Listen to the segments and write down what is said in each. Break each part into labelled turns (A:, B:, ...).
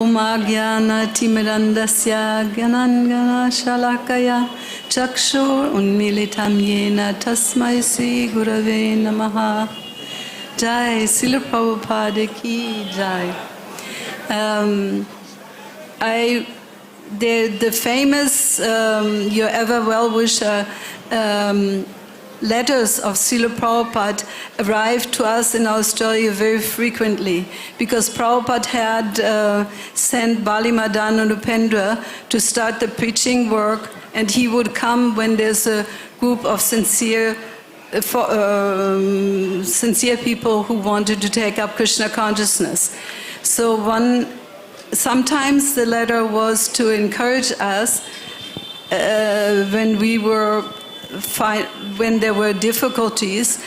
A: Magyana Timirandasya Gyanangana Shalakaya Chakshur Unmilitam Yena Tasmai Sri Gurave Namaha. Jai Srila Prabhupada ki Jai. The famous Your Ever Well-Wisher letters of Srila Prabhupada arrived to us in Australia very frequently because Prabhupada had sent Bali Madan and Upendra to start the preaching work, and he would come when there's a group of sincere people who wanted to take up Krishna consciousness. So sometimes the letter was to encourage us when there were difficulties,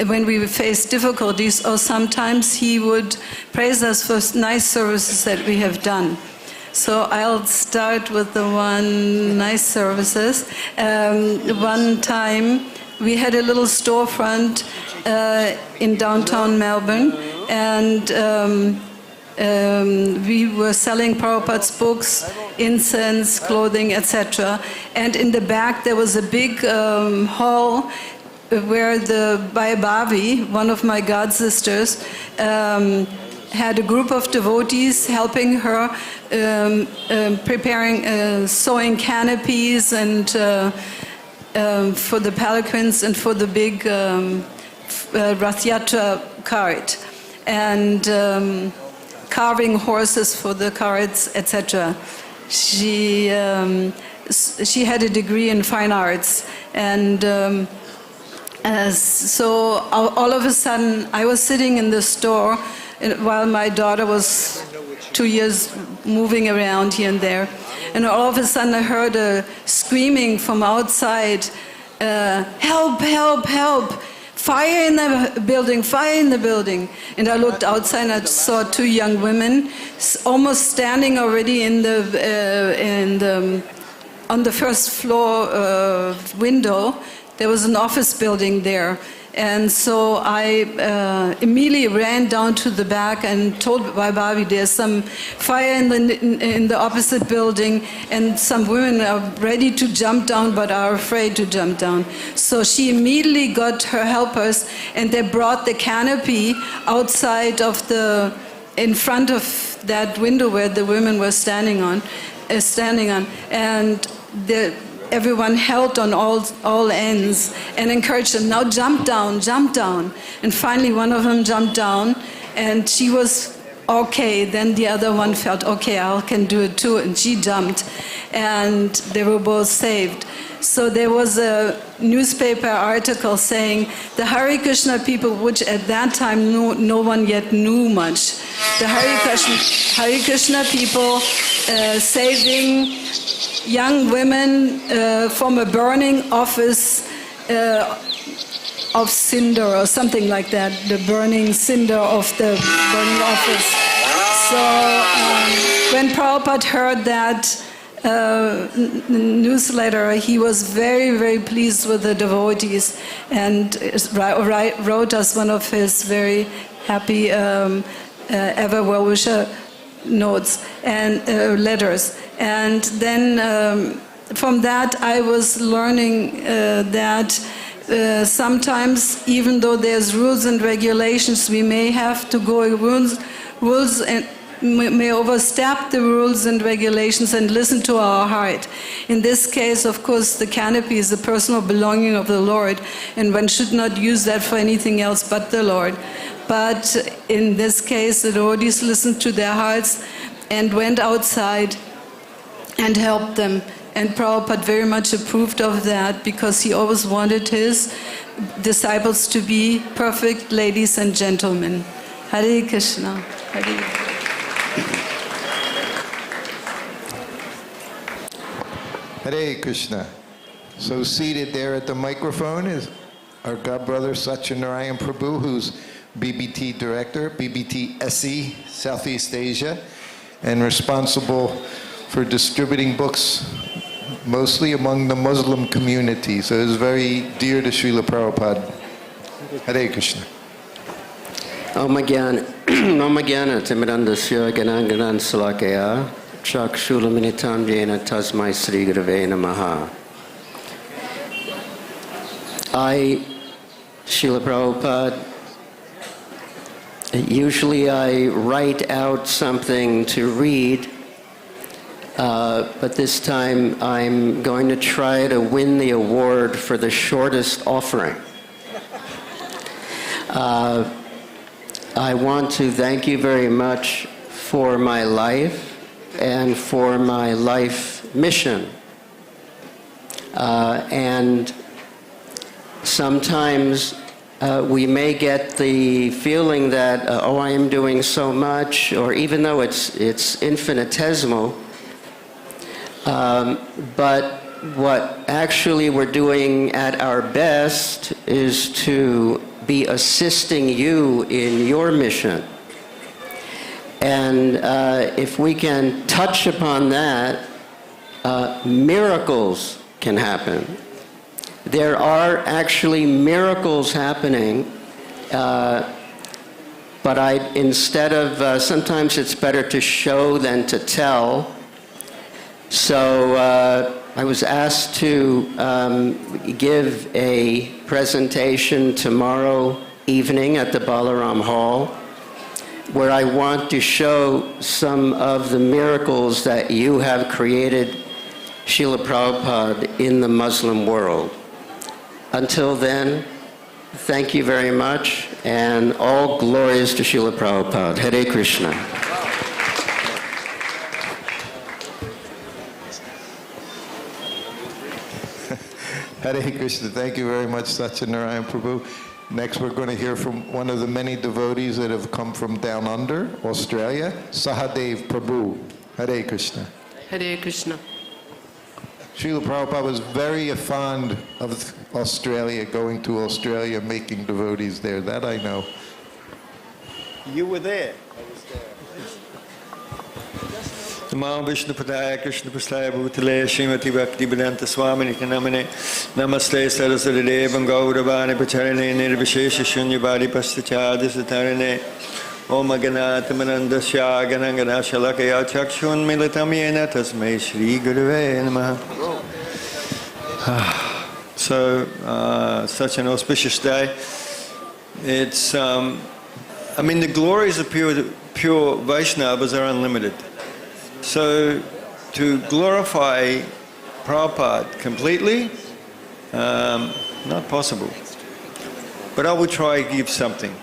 A: when we faced difficulties, or sometimes he would praise us for nice services that we have done. So I'll start with the one nice services. One time we had a little storefront in downtown Melbourne, and we were selling Prabhupada's books, incense, clothing, etc. And in the back there was a big hall where the Bhavi, one of my god sisters, had a group of devotees helping her preparing, sewing canopies and for the palanquins and for the big Rath Yatra cart, and carving horses for the carts, etc. She had a degree in fine arts, and so all of a sudden I was sitting in the store while my daughter was 2 years moving around here and there, and all of a sudden I heard a screaming from outside, help, help, help! Fire in the building, fire in the building. And I looked outside and I saw 2 young women almost standing already on the first floor window. There was an office building there. And so I immediately ran down to the back and told Bhavi, there's some fire in the opposite building, and some women are ready to jump down but are afraid to jump down. So she immediately got her helpers, and they brought the canopy outside of in front of that window where the women were standing on, and everyone held on all ends and encouraged them, now jump down, jump down. And finally one of them jumped down, and she was okay. Then the other one felt, okay, I can do it too, and she jumped, and they were both saved. So there was a newspaper article saying the Hare Krishna people, which at that time no one yet knew much, the Hare Krishna people saving young women from a burning office of cinder or something like that, the burning cinder of the burning office. So when Prabhupada heard that newsletter, he was very, very pleased with the devotees, and wrote us one of his very happy ever well-wisher notes and letters. And then from that I was learning that sometimes, even though there's rules and regulations, we may have to go rules and may overstep the rules and regulations and listen to our heart. In this case, of course, the canopy is the personal belonging of the Lord, and one should not use that for anything else but the Lord. But in this case, the devotees listened to their hearts and went outside and helped them. And Prabhupada very much approved of that, because he always wanted his disciples to be perfect ladies and gentlemen. Hare Krishna. Hare.
B: Hare Krishna. So seated there at the microphone is our godbrother Satyanarayan Prabhu, who's BBT Director, BBT SE, Southeast Asia, and responsible for distributing books mostly among the Muslim community. So it's very dear to Srila Prabhupada. Hare Krishna.
C: Om Gyan Namagana Timirandasya Gananganan Salakaya Chakshulaminatam Jena Tasmai Sri Gurave Namaha. Srila Prabhupada, usually I write out something to read, but this time I'm going to try to win the award for the shortest offering. I want to thank you very much for my life and for my life mission. And sometimes we may get the feeling that, oh, I am doing so much, or even though it's infinitesimal, but what actually we're doing at our best is to be assisting you in your mission. And if we can touch upon that, miracles can happen. There are actually miracles happening, but instead of, sometimes it's better to show than to tell. So I was asked to give a presentation tomorrow evening at the Balaram Hall, where I want to show some of the miracles that you have created, Srila Prabhupada, in the Muslim world. Until then, thank you very much, and all glories to Srila Prabhupada. Hare Krishna.
B: Hare Krishna. Thank you very much, Satyanarayan Prabhu. Next, we're going to hear from one of the many devotees that have come from down under, Australia, Sahadev Prabhu. Hare Krishna.
D: Hare Krishna.
B: Srila Prabhupada was very fond of Australia, going to Australia, making devotees there. That I know.
E: You were there. Namah Vishnu Padaya Krishna Prasthaya Bhutale Srimati Bhakti Vedanta Swami Nityamane Namaste Saraswati Devam Gauravani Pacharane Nirvishesha Shunyavadi Pastachadi Satarane Om Ganata Manandasya Ganangana Shalakaya Chakshun Militam Yena Tasmai Shri Gurave Namaha. So, such an auspicious day. It's, I mean, the glories of pure Vaishnavas are unlimited. So, to glorify Prabhupada completely, not possible. But I will try to give something.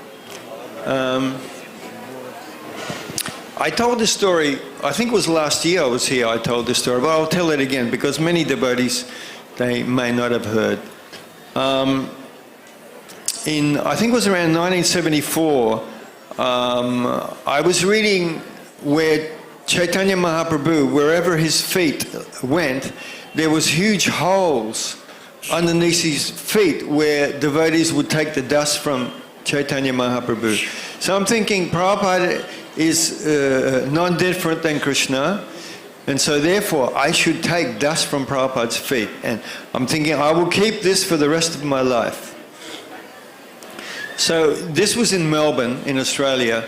E: I told this story, I think it was last year I was here, I told this story, but I'll tell it again because many devotees, they may not have heard. I think it was around 1974, I was reading where Chaitanya Mahaprabhu, wherever his feet went, there was huge holes underneath his feet where devotees would take the dust from Chaitanya Mahaprabhu. So I'm thinking Prabhupada is non different than Krishna, and so therefore I should take dust from Prabhupada's feet. And I'm thinking I will keep this for the rest of my life. So this was in Melbourne, in Australia,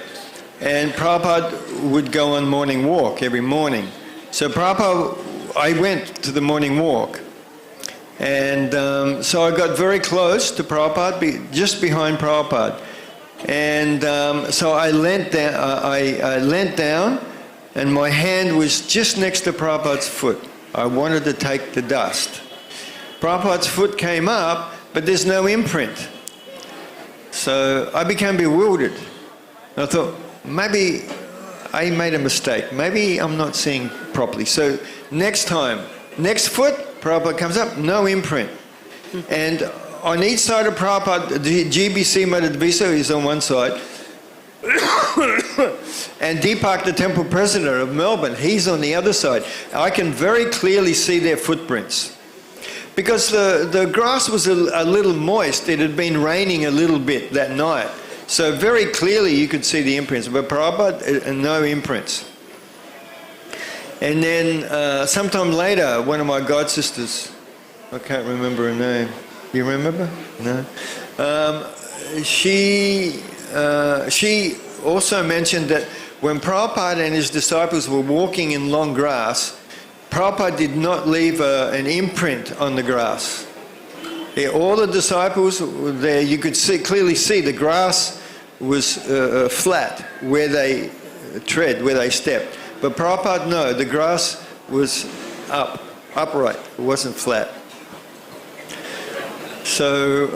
E: and Prabhupada would go on morning walk every morning. So Prabhupada, I went to the morning walk, and so I got very close to Prabhupada, just behind Prabhupada. And so I leant down, I leant down, and my hand was just next to Prabhupada's foot. I wanted to take the dust. Prabhupada's foot came up, but there's no imprint. So I became bewildered. I thought, maybe I made a mistake. Maybe I'm not seeing properly. So next time, next foot, Prabhupada comes up, no imprint. And on each side of Prabhupada, the GBC Madhvisa is on one side, and Deepak, the temple president of Melbourne, he's on the other side. I can very clearly see their footprints. Because the grass was a little moist, it had been raining a little bit that night. So very clearly you could see the imprints, but Prabhupada, no imprints. And then sometime later, one of my god sisters, I can't remember her name. You remember? No. She also mentioned that when Prabhupada and his disciples were walking in long grass, Prabhupada did not leave an imprint on the grass. Yeah, all the disciples were there. You could clearly see the grass was flat where they where they stepped. But Prabhupada, no, the grass was upright. It wasn't flat. So,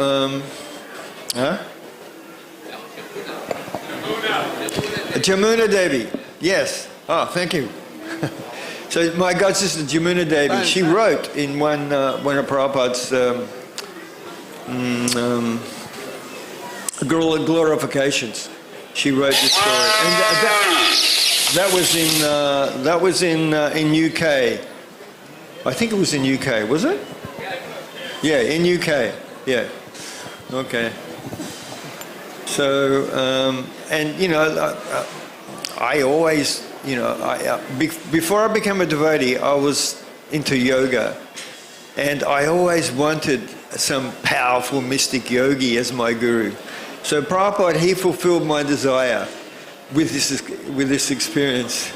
E: Jamuna Devi, yes. Oh, thank you. So my god sister Jamuna Devi, she wrote in one of Prabhupada's glorifications. She wrote this story, and that was in UK. I think it was in UK, was it? Yeah, in UK. Yeah. Okay. So, and you know, I always, you know, before I became a devotee, I was into yoga, and I always wanted some powerful mystic yogi as my guru. So Prabhupada, he fulfilled my desire with this experience.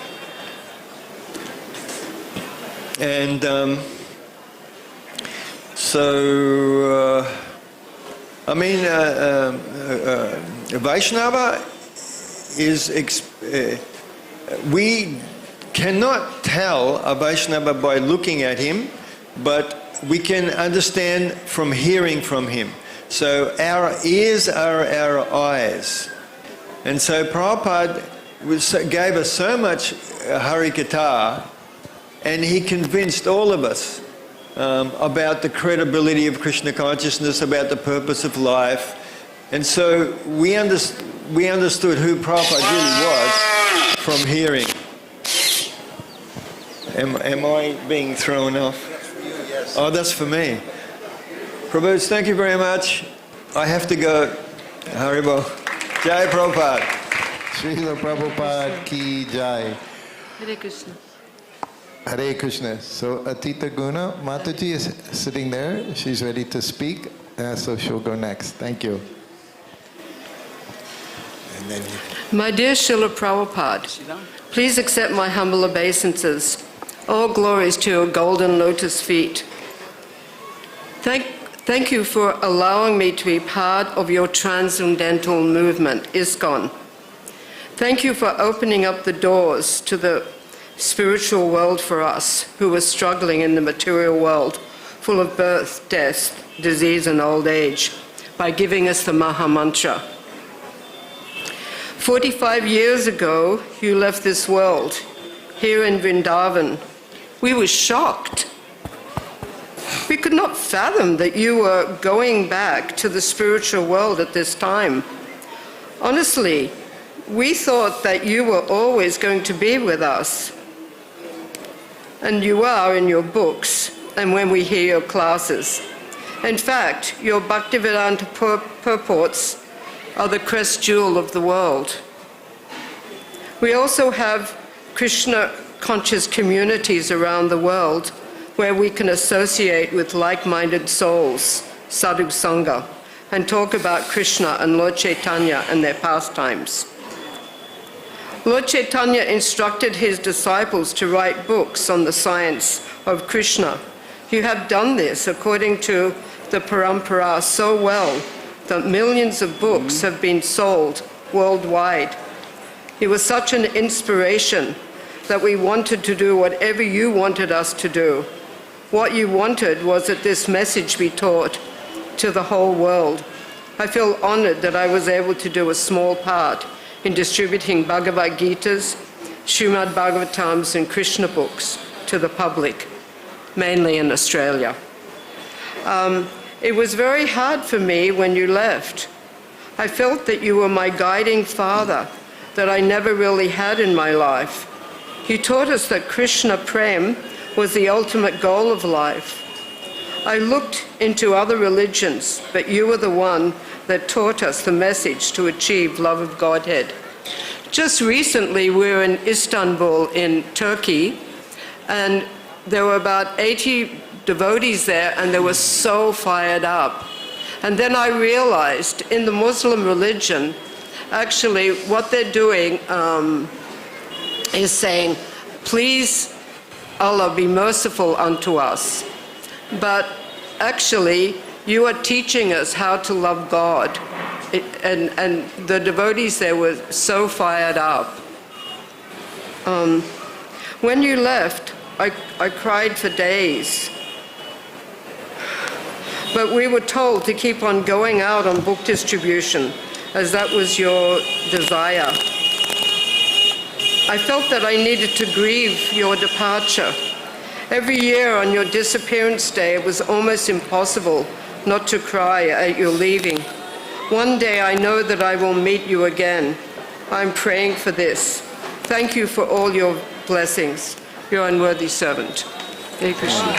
E: And I mean, Vaishnava is, we cannot tell a Vaishnava by looking at him, but we can understand from hearing from him. So our ears are our eyes. And so Prabhupada gave us so much Harikatha, and he convinced all of us about the credibility of Krishna consciousness, about the purpose of life. And so we understood who Prabhupada really was from hearing. Am I being thrown off? Yes. Oh, that's for me. Prabhu, thank you very much. I have to go. Haribo. Jai Prabhupada.
B: Srila Prabhupada ki jai.
A: Hare Krishna.
B: Hare Krishna. So Atita Guna Mataji is sitting there. She's ready to speak, so she'll go next. Thank you. And then
D: My dear Srila Prabhupada, please accept my humble obeisances. All glories to your golden lotus feet. Thank you for allowing me to be part of your transcendental movement, ISKCON. Thank you for opening up the doors to the spiritual world for us who are struggling in the material world, full of birth, death, disease, and old age, by giving us the Maha Mantra. 45 years ago, you left this world, here in Vrindavan. We were shocked. We could not fathom that you were going back to the spiritual world at this time. Honestly, we thought that you were always going to be with us. And you are in your books and when we hear your classes. In fact, your Bhaktivedanta purports are the crest jewel of the world. We also have Krishna conscious communities around the world where we can associate with like-minded souls, sadhu sangha, and talk about Krishna and Lord Chaitanya and their pastimes. Lord Chaitanya instructed his disciples to write books on the science of Krishna. You have done this according to the parampara so well that millions of books have been sold worldwide. He was such an inspiration that we wanted to do whatever you wanted us to do. What you wanted was that this message be taught to the whole world. I feel honored that I was able to do a small part in distributing Bhagavad Gitas, Srimad Bhagavatams, and Krishna books to the public, mainly in Australia. It was very hard for me when you left. I felt that you were my guiding father that I never really had in my life. You taught us that Krishna Prem was the ultimate goal of life. I looked into other religions, but you were the one that taught us the message to achieve love of Godhead. Just recently, we were in Istanbul in Turkey, and there were about 80 devotees there, and they were so fired up. And then I realized in the Muslim religion, Actually, what they're doing is saying, please, Allah, be merciful unto us. But actually, you are teaching us how to love God. And the devotees there were so fired up. When you left, I cried for days. But we were told to keep on going out on book distribution, as that was your desire. I felt that I needed to grieve your departure. Every year on your disappearance day, it was almost impossible not to cry at your leaving. One day I know that I will meet you again. I'm praying for this. Thank you for all your blessings. Your unworthy servant. Hare Krishna.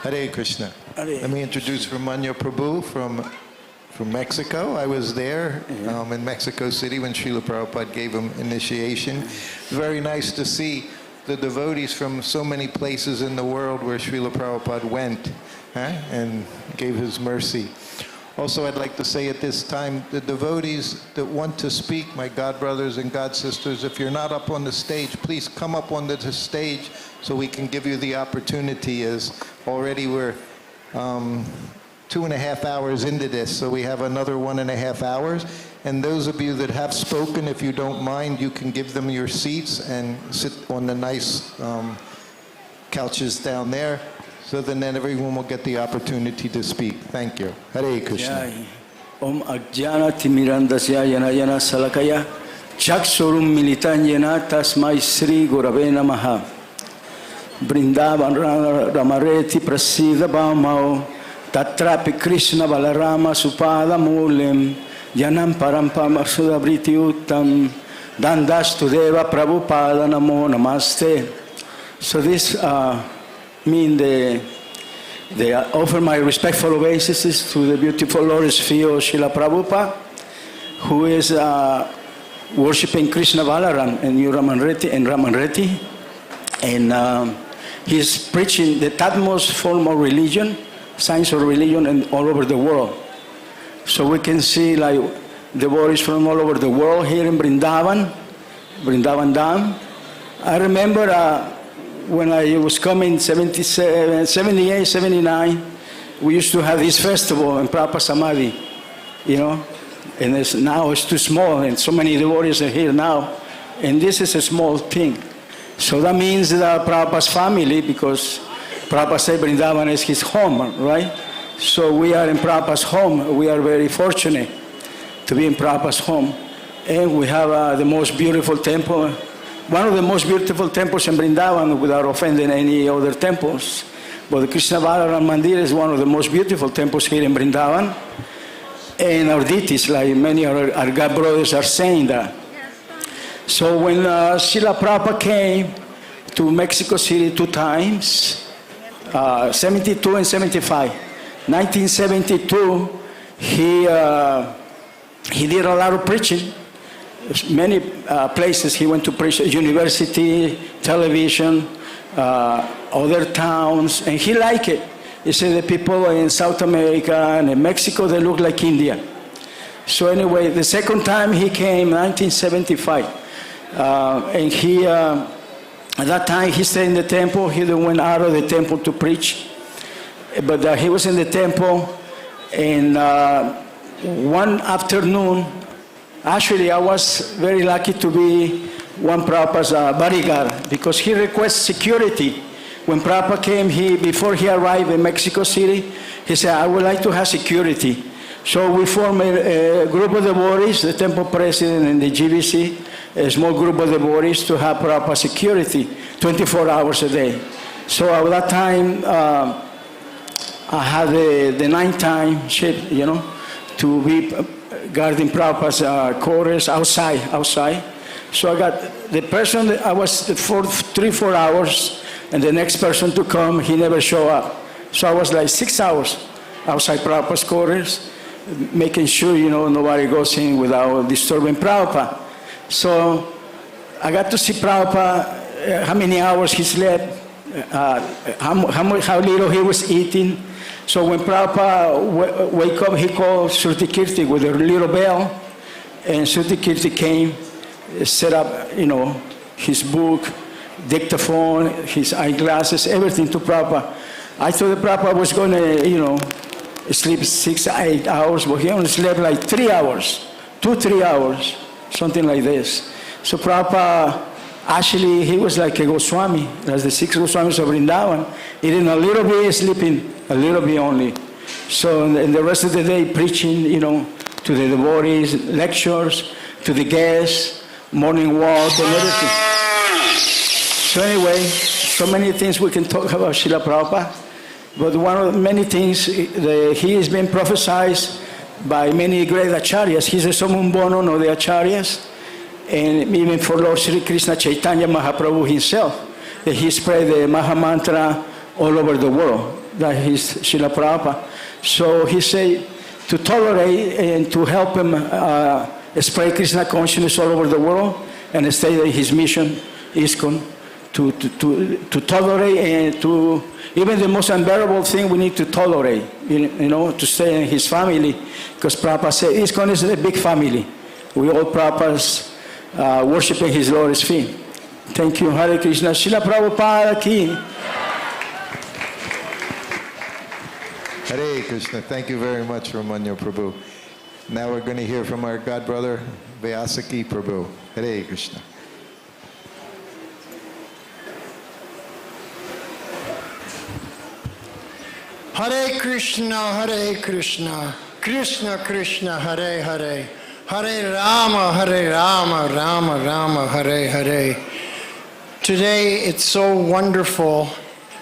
B: Hare Krishna.
F: Hare.
B: Let me introduce Ramanya Prabhu from Mexico. I was there in Mexico City when Srila Prabhupada gave him initiation. Very nice to see the devotees from so many places in the world where Srila Prabhupada went and gave his mercy. Also, I'd like to say at this time, the devotees that want to speak, my god brothers and god sisters, if you're not up on the stage, please come up onto the stage so we can give you the opportunity, as already we're 2.5 hours into this, so we have another 1.5 hours. And those of you that have spoken, if you don't mind, you can give them your seats and sit on the nice couches down there, so then everyone will get the opportunity to speak. Thank you. Hare Krishna.
F: Jai. Om Ajnana Timirandasya Yanayana Salakaya Chaksurum Militanyena Tasmai Sri Gurave Namaha. Vrindavan Ramareti Prasida Bhaumao Tatrapi Krishna Balarama Supada Mulem Yanam Parampama Sudabriti Uttam Dandastu Deva Prabhupada Namo Namaste. So this they offer my respectful obeisances to the beautiful Lotus Feet of Srila Prabhupada, who is worshipping Krishna Balaram in Ramanreti, and he's preaching the topmost form of religion, science of religion, and all over the world. So we can see like devotees from all over the world here in Vrindavan Dham. I remember when I was coming 77, 78, 79, we used to have this festival in Prabhupada Samadhi, and now it's too small, and so many devotees are here now, and this is a small thing. So that means that Prabhupada's family, because Prabhupada said Vrindavan is his home, right? So we are in Prabhupada's home. We are very fortunate to be in Prabhupada's home, and we have the most beautiful temple. One of the most beautiful temples in Vrindavan, without offending any other temples. But the Krishna Balaram Mandir is one of the most beautiful temples here in Vrindavan. And our deities, like many of our God brothers, are saying that. So when Srila Prabhupada came to Mexico City 2 times, 72 and 75. 1972, he did a lot of preaching. Many places he went to preach, university, television, other towns, and he liked it. He said the people in South America and in Mexico, they look like India. So anyway, the second time he came, 1975, and he, at that time he stayed in the temple. He went out of the temple to preach, but he was in the temple, and one afternoon, actually, I was very lucky to be one Prabhupada's bodyguard, because he requests security. When Prabhupada came, before he arrived in Mexico City, he said, I would like to have security. So we formed a group of devotees, the temple president and the GBC, a small group of devotees to have Prabhupada security 24 hours a day. So at that time, I had the nighttime shift, to be guarding Prabhupada's quarters outside. So I got the person that I was for 3-4 hours, and the next person to come, he never showed up. So I was like 6 hours outside Prabhupada's quarters, making sure, nobody goes in without disturbing Prabhupada. So I got to see Prabhupada, how many hours he slept, how little he was eating. So when Prabhupada wake up, he called Shruti Kirti with a little bell, and Shruti Kirti came, set up, his book, dictaphone, his eyeglasses, everything to Prabhupada. I thought that Prabhupada was going to, sleep 6 or 8 hours, but he only slept like 3 hours, 2-3 hours, something like this. So Prabhupada, actually, he was like a Goswami, as the 6 Goswamis of Vrindavan, eating a little bit, sleeping a little bit only. So in the rest of the day, preaching, to the devotees, lectures, to the guests, morning walk, and everything. So anyway, so many things we can talk about Srila Prabhupada. But one of the many things, he has been prophesied by many great acharyas. He's a summum bonum of the acharyas, and even for Lord Sri Krishna Chaitanya Mahaprabhu himself, that he spread the Maha Mantra all over the world. That is Srila Prabhupada. So he said to tolerate and to help him spread Krishna consciousness all over the world, and stay in his mission, ISKCON, to tolerate and to, even the most unbearable thing we need to tolerate, to stay in his family, because Prabhupada said ISKCON is a big family. We all Prabhupada's worshiping his Lord's feet. Thank you. Hare Krishna. Srila Prabhupada ki.
B: Hare Krishna. Thank you very much, Ramanya Prabhu. Now we're going to hear from our god brother, Vyasaki Prabhu. Hare Krishna.
G: Hare Krishna, Krishna Krishna, Hare Hare, Hare Rama, Rama Rama, Hare Hare. Today it's so wonderful,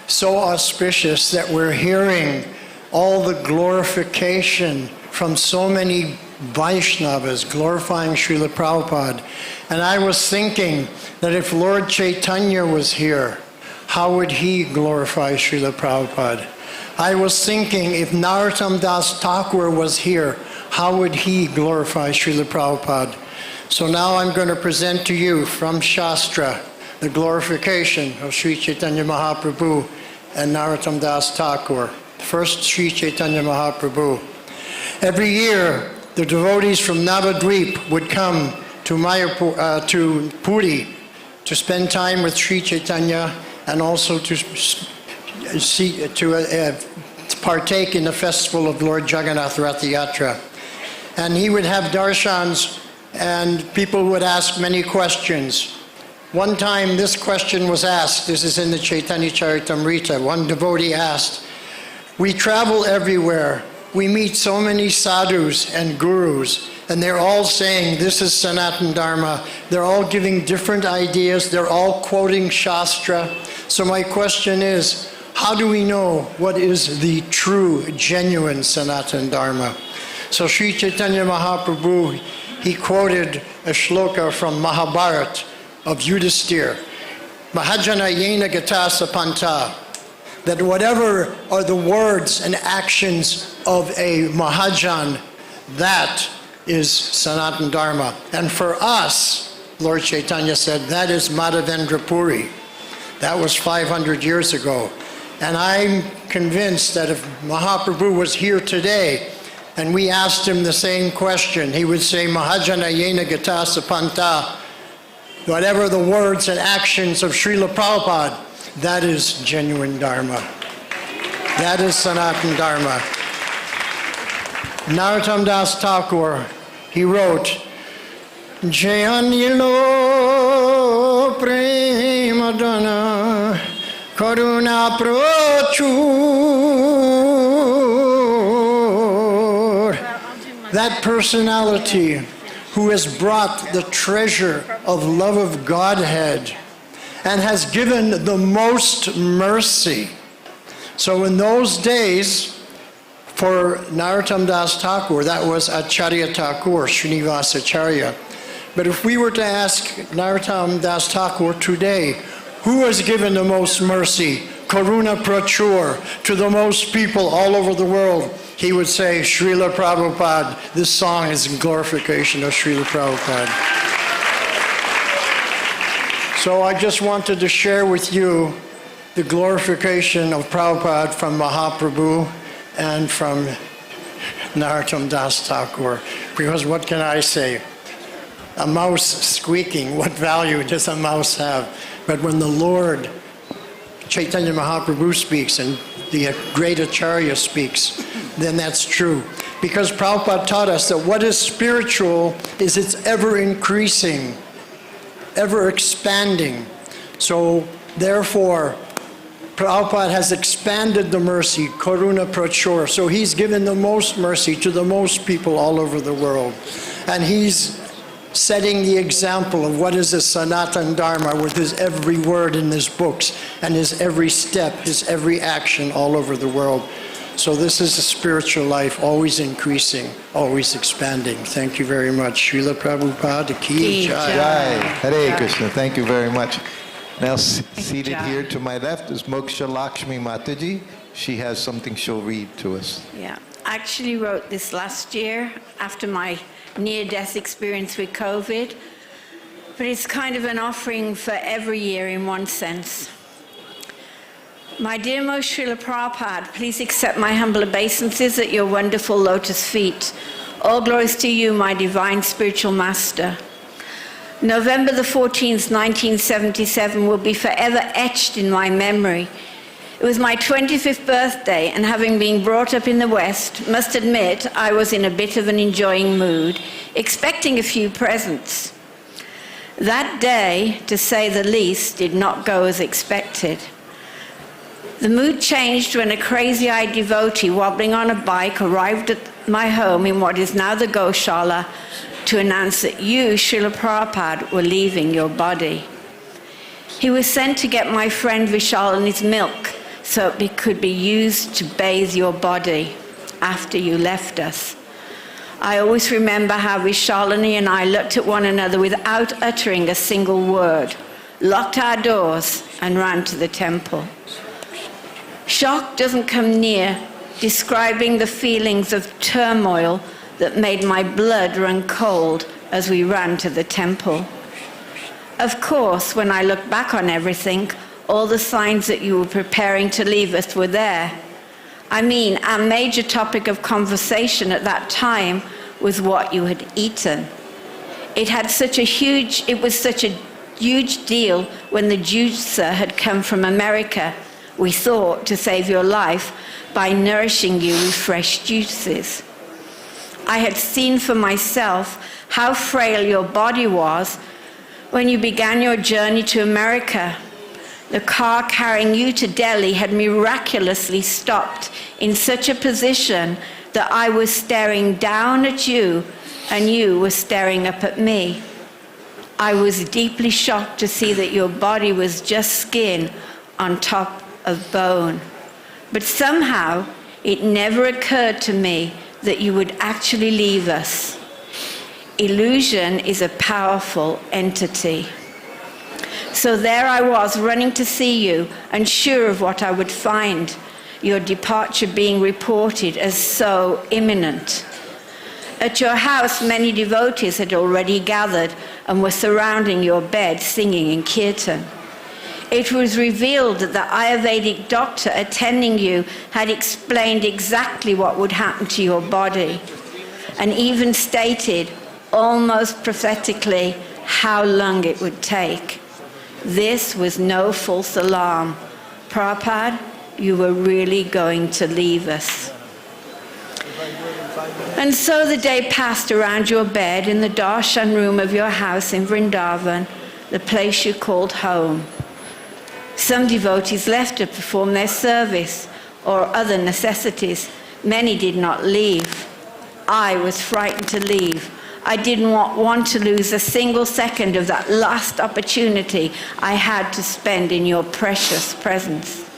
G: so auspicious that we're hearing all the glorification from so many Vaishnavas glorifying Srila Prabhupada. And I was thinking that if Lord Chaitanya was here, how would he glorify Srila Prabhupada? I was thinking if Narottam Das Thakur was here, how would he glorify Srila Prabhupada? So now I'm going to present to you from Shastra the glorification of Sri Chaitanya Mahaprabhu and Narottam Das Thakur. First, Sri Chaitanya Mahaprabhu. Every year, the devotees from Navadvip would come to Puri to spend time with Sri Chaitanya and also to partake in the festival of Lord Jagannath Rath Yatra. And he would have darshans, and people would ask many questions. One time this question was asked, this is in the Chaitanya Charitamrita, one devotee asked, "We travel everywhere, we meet so many sadhus and gurus, and they're all saying this is Sanatana Dharma, they're all giving different ideas, they're all quoting Shastra. So my question is, how do we know what is the true, genuine Sanatana Dharma?" So Sri Chaitanya Mahaprabhu, he quoted a shloka from Mahabharata of Yudhisthira, Mahajana yena gata sapanta, that whatever are the words and actions of a Mahajan, that is Sanatana Dharma. And for us, Lord Chaitanya said, that is Madhavendra Puri. That was 500 years ago. And I'm convinced that if Mahaprabhu was here today and we asked him the same question, he would say, Mahajana yena gata sapanta, whatever the words and actions of Srila Prabhupada, that is genuine Dharma. That is Sanatana Dharma. Narottam Das Thakur, he wrote, Jayanilo Premadana Karuna Prochur. That personality who has brought the treasure of love of Godhead and has given the most mercy. So in those days, for Narottam Das Thakur, that was Acharya Thakur, Srinivas Acharya. But if we were to ask Narottam Das Thakur today, who has given the most mercy, Karuna Prachur, to the most people all over the world, he would say, Srila Prabhupada. This song is in glorification of Srila Prabhupada. So I just wanted to share with you the glorification of Prabhupada from Mahaprabhu and from Narottam Das Thakur. Because what can I say? A mouse squeaking, what value does a mouse have? But when the Lord, Chaitanya Mahaprabhu speaks and the great Acharya speaks, then that's true. Because Prabhupada taught us that what is spiritual is it's ever increasing, ever expanding. So therefore, Prabhupada has expanded the mercy, Karuna Prachur. So he's given the most mercy to the most people all over the world. And he's setting the example of what is a Sanatan Dharma with his every word in his books and his every step, his every action all over the world. So this is a spiritual life, always increasing, always expanding. Thank you very much. Srila Prabhupada Ki Jai.
B: Jai. Hare Krishna. Thank you very much. Now, seated here to my left is Moksha Lakshmi Mataji. She has something she'll read to us.
H: Yeah, I actually wrote this last year after my near-death experience with COVID, but it's kind of an offering for every year in one sense. My dear most Srila Prabhupada, please accept my humble obeisances at your wonderful lotus feet. All glories to you, my divine spiritual master. November the 14th, 1977 will be forever etched in my memory. It was my 25th birthday, and having been brought up in the West, must admit I was in a bit of an enjoying mood, expecting a few presents. That day, to say the least, did not go as expected. The mood changed when a crazy-eyed devotee wobbling on a bike arrived at my home in what is now the Goshala to announce that you, Srila Prabhupada, were leaving your body. He was sent to get my friend Vishalani's milk so it could be used to bathe your body after you left us. I always remember how Vishalani and I looked at one another without uttering a single word, locked our doors, and ran to the temple. Shock doesn't come near describing the feelings of turmoil that made my blood run cold as we ran to the temple. Of course, when I look back on everything, all the signs that you were preparing to leave us were there. I mean, our major topic of conversation at that time was what you had eaten. It was such a huge deal when the juicer had come from America, we thought, to save your life by nourishing you with fresh juices. I had seen for myself how frail your body was when you began your journey to America. The car carrying you to Delhi had miraculously stopped in such a position that I was staring down at you and you were staring up at me. I was deeply shocked to see that your body was just skin on top of bone. But somehow it never occurred to me that you would actually leave us. Illusion is a powerful entity. So there I was, running to see you, unsure of what I would find, your departure being reported as so imminent. At your house, many devotees had already gathered and were surrounding your bed, singing in kirtan. It was revealed that the Ayurvedic doctor attending you had explained exactly what would happen to your body, and even stated, almost prophetically, how long it would take. This was no false alarm. Prabhupada, you were really going to leave us. And so the day passed around your bed in the darshan room of your house in Vrindavan, the place you called home. Some devotees left to perform their service or other necessities. Many did not leave. I was frightened to leave. I didn't want to lose a single second of that last opportunity I had to spend in your precious presence.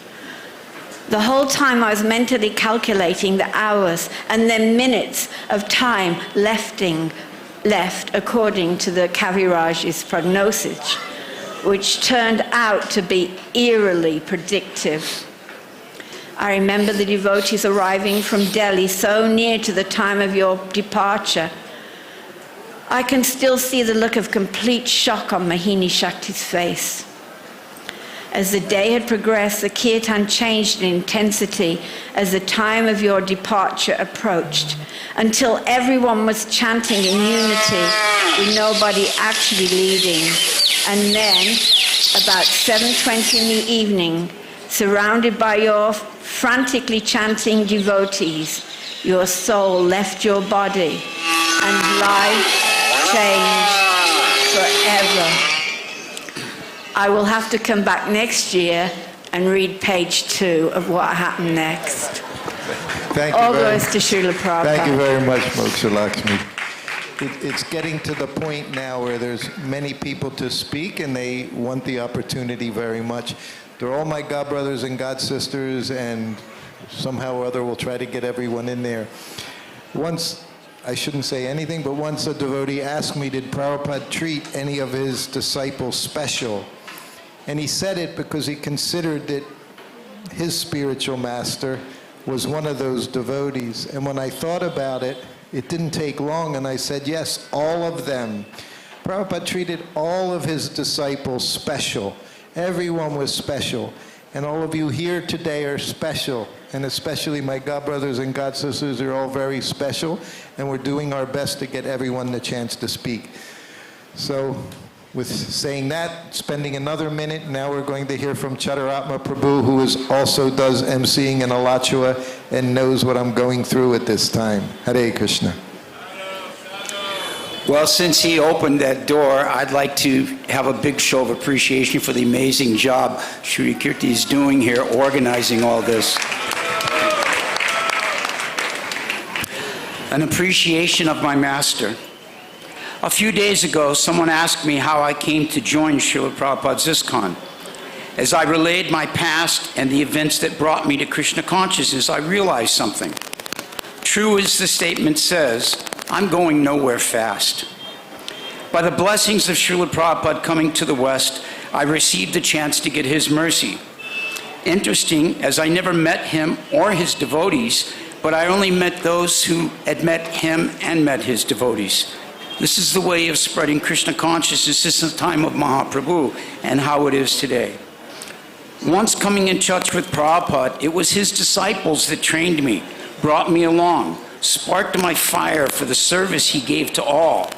H: The whole time I was mentally calculating the hours and then minutes of time left according to the Kaviraj's prognosis, which turned out to be eerily predictive. I remember the devotees arriving from Delhi so near to the time of your departure. I can still see the look of complete shock on Mohini Shakti's face. As the day had progressed, the kirtan changed in intensity as the time of your departure approached, until everyone was chanting in unity with nobody actually leading. And then, about 7:20 in the evening, surrounded by your frantically chanting devotees, your soul left your body and life changed forever. I will have to come back next year and read page 2 of what happened next.
B: Thank you
H: All
B: very
H: goes to Srila Prabhupada.
B: Thank you very much, Moksha Lakshmi. It's getting to the point now where there's many people to speak and they want the opportunity very much. They're all my God brothers and God sisters, and somehow or other we'll try to get everyone in there. Once, I shouldn't say anything, but once a devotee asked me, did Prabhupada treat any of his disciples special? And he said it because he considered that his spiritual master was one of those devotees. And when I thought about it, it didn't take long, and I said, yes, all of them. Prabhupada treated all of his disciples special. Everyone was special. And all of you here today are special. And especially my God brothers and God sisters are all very special. And we're doing our best to get everyone the chance to speak. So, with saying that, spending another minute, now we're going to hear from Chadaratma Prabhu, who also does emceeing in Alachua and knows what I'm going through at this time. Hare Krishna.
F: Well, since he opened that door, I'd like to have a big show of appreciation for the amazing job Shri Kirti is doing here, organizing all this. An appreciation of my master. A few days ago, someone asked me how I came to join Srila Prabhupada's ISKCON. As I relayed my past and the events that brought me to Krishna consciousness, I realized something. True as the statement says, I'm going nowhere fast. By the blessings of Srila Prabhupada coming to the West, I received the chance to get his mercy. Interesting, as I never met him or his devotees, but I only met those who had met him and met his devotees. This is the way of spreading Krishna consciousness. This is the time of Mahaprabhu and how it is today. Once coming in touch with Prabhupada, it was his disciples that trained me, brought me along, sparked my fire for the service he gave to all.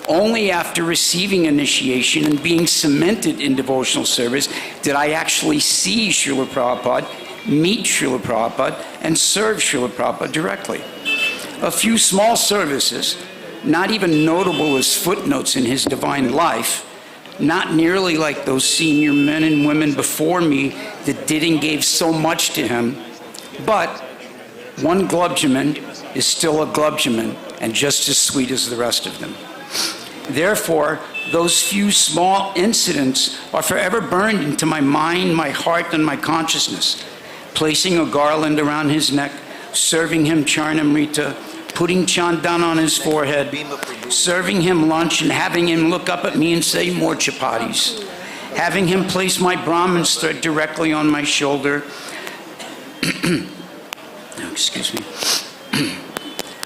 F: Only after receiving initiation and being cemented in devotional service did I actually see Srila Prabhupada, meet Srila Prabhupada, and serve Srila Prabhupada directly. A few small services, not even notable as footnotes in his divine life, not nearly like those senior men and women before me that did and gave so much to him, but one glubjaman is still a glubjaman and just as sweet as the rest of them. Therefore, those few small incidents are forever burned into my mind, my heart, and my consciousness. Placing a garland around his neck, serving him charnamrita, putting chandan on his forehead, serving him lunch and having him look up at me and say, more chapatis. Having him place my Brahman's thread directly on my shoulder. Excuse me.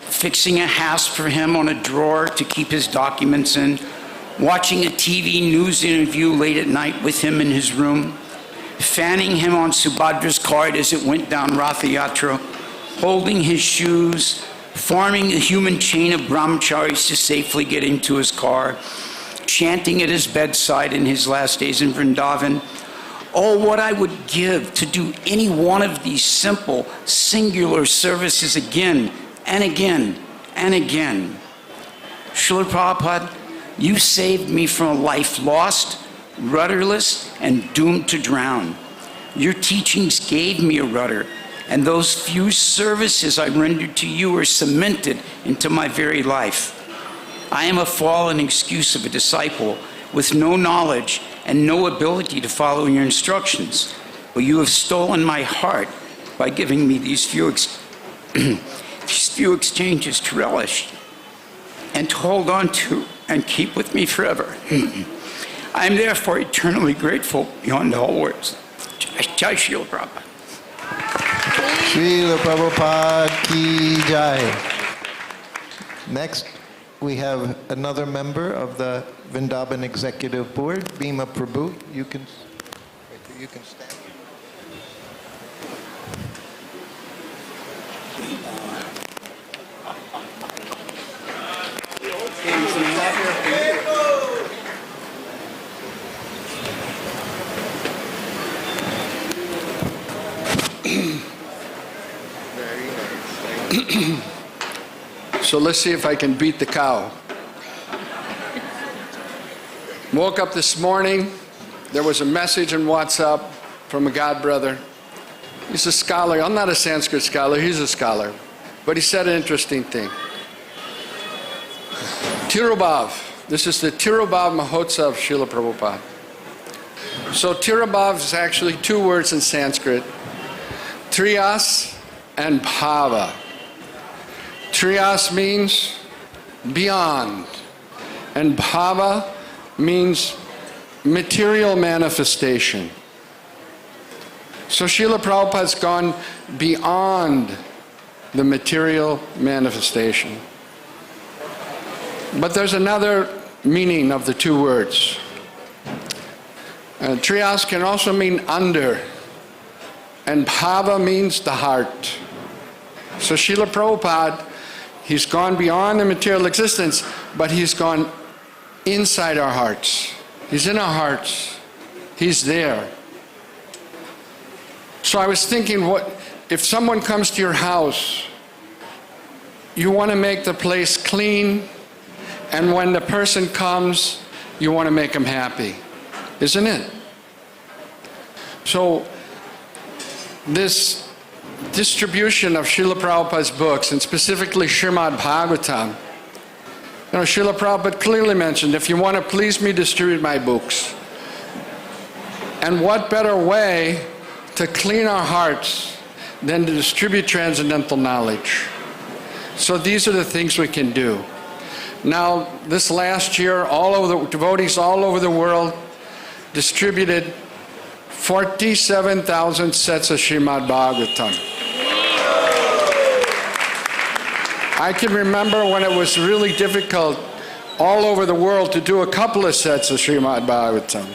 F: Fixing a hasp for him on a drawer to keep his documents in. Watching a TV news interview late at night with him in his room. Fanning him on Subhadra's cart as it went down Ratha Yatra. Holding his shoes. Forming a human chain of brahmacharis to safely get into his car, chanting at his bedside in his last days in Vrindavan. Oh, what I would give to do any one of these simple, singular services again and again and again. Srila Prabhupada, you saved me from a life lost, rudderless, and doomed to drown. Your teachings gave me a rudder, and those few services I rendered to you are cemented into my very life. I am a fallen excuse of a disciple with no knowledge and no ability to follow your instructions, but you have stolen my heart by giving me these few exchanges to relish and to hold on to and keep with me forever. I am therefore eternally grateful beyond all words. Jai Srila Prabhupada.
B: Srila Prabhupada ki jai. Next, we have another member of the Vrindavan Executive Board, Bhima Prabhu. You can You can stand.
I: So let's see if I can beat the cow. Woke up this morning, there was a message in WhatsApp from a god brother. He's a scholar. I'm not a Sanskrit scholar, he's a scholar. But he said an interesting thing. Tirubhav. This is the Tirubhav Mahotsav of Srila Prabhupada. So Tirubhav is actually two words in Sanskrit. Triyas and Bhava. Triyas means beyond, and Bhava means material manifestation. So Srila Prabhupada's gone beyond the material manifestation. But there's another meaning of the two words. Triyas can also mean under, and Bhava means the heart. So Srila Prabhupada, he's gone beyond the material existence, but he's gone inside our hearts. He's in our hearts. He's there. So I was thinking, what if someone comes to your house, you want to make the place clean, and when the person comes, you want to make them happy, isn't it? So this distribution of Srila Prabhupada's books, and specifically Srimad Bhagavatam, you know, Srila Prabhupada clearly mentioned, if you want to please me, distribute my books. And what better way to clean our hearts than to distribute transcendental knowledge? So these are the things we can do. Now, this last year, all over the devotees all over the world distributed 47,000 sets of Srimad Bhagavatam. I can remember when it was really difficult all over the world to do a couple of sets of Srimad Bhagavatam.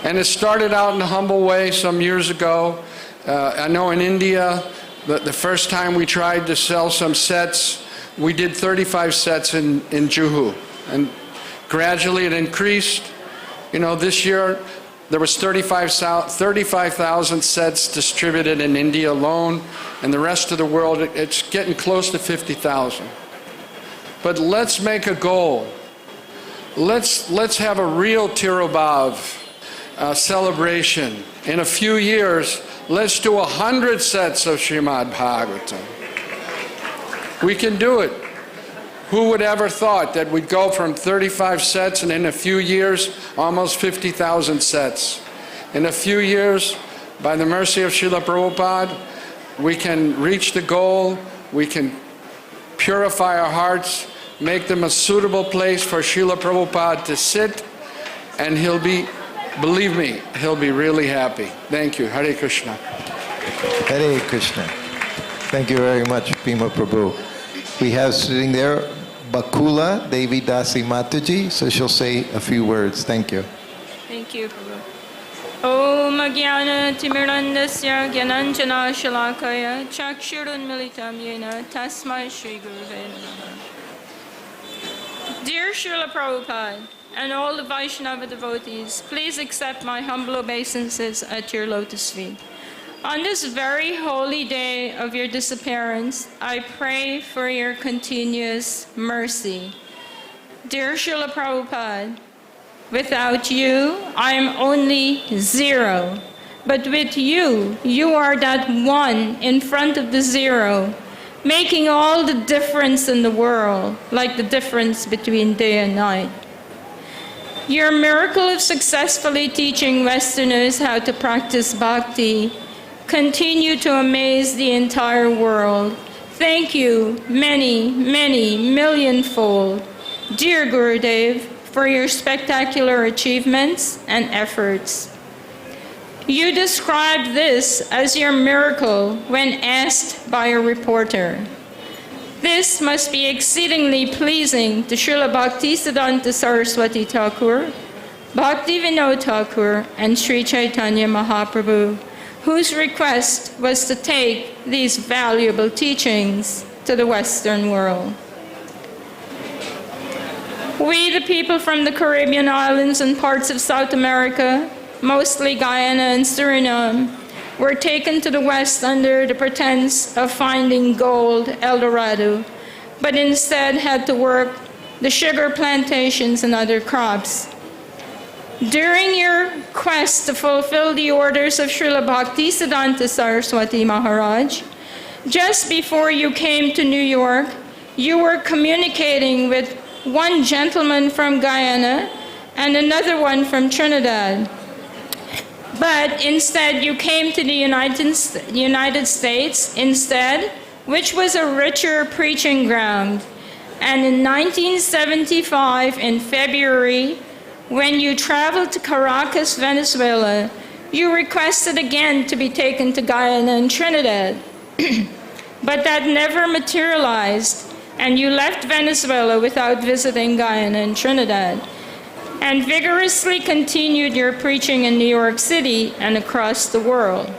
I: And it started out in a humble way some years ago. I know in India, the first time we tried to sell some sets, we did 35 sets in Juhu. And gradually it increased. You know, this year there was 35,000 sets distributed in India alone, and the rest of the world, it's getting close to 50,000. But let's make a goal. Let's have a real Tirubhav celebration. In a few years, let's do 100 sets of Srimad Bhagavatam. We can do it. Who would ever thought that we'd go from 35 sets and in a few years, almost 50,000 sets. In a few years, by the mercy of Srila Prabhupada, we can reach the goal, we can purify our hearts, make them a suitable place for Srila Prabhupada to sit, and he'll be, believe me, he'll be really happy. Thank you. Hare Krishna.
B: Hare Krishna. Thank you very much, Bhima Prabhu. We have sitting there Bakula Devi Dasi Mataji, so she'll say a few words. Thank you.
J: Thank you, Prabhu. Om Jnana Timirandasya Gyananjana Shalakaya Chakshurun Militam Yena Tasmai Shri Guruve Namaha. Dear Srila Prabhupada and all the Vaishnava devotees, please accept my humble obeisances at your lotus feet. On this very holy day of your disappearance, I pray for your continuous mercy. Dear Srila Prabhupada, without you, I am only zero. But with you, you are that one in front of the zero, making all the difference in the world, like the difference between day and night. Your miracle of successfully teaching Westerners how to practice bhakti continue to amaze the entire world. Thank you many, many millionfold, dear Gurudev, for your spectacular achievements and efforts. You described this as your miracle when asked by a reporter. This must be exceedingly pleasing to Srila Bhaktisiddhanta Saraswati Thakur, Bhaktivinoda Thakur and Sri Chaitanya Mahaprabhu, whose request was to take these valuable teachings to the Western world. We, the people from the Caribbean islands and parts of South America, mostly Guyana and Suriname, were taken to the West under the pretense of finding gold, El Dorado, but instead had to work the sugar plantations and other crops. During your quest to fulfill the orders of Srila Bhaktisiddhanta Saraswati Maharaj, just before you came to New York, you were communicating with one gentleman from Guyana and another one from Trinidad. But instead, you came to the United States instead, which was a richer preaching ground. And in 1975, in February, when you traveled to Caracas, Venezuela, you requested again to be taken to Guyana and Trinidad. But that never materialized, and you left Venezuela without visiting Guyana and Trinidad, and vigorously continued your preaching in New York City and across the world.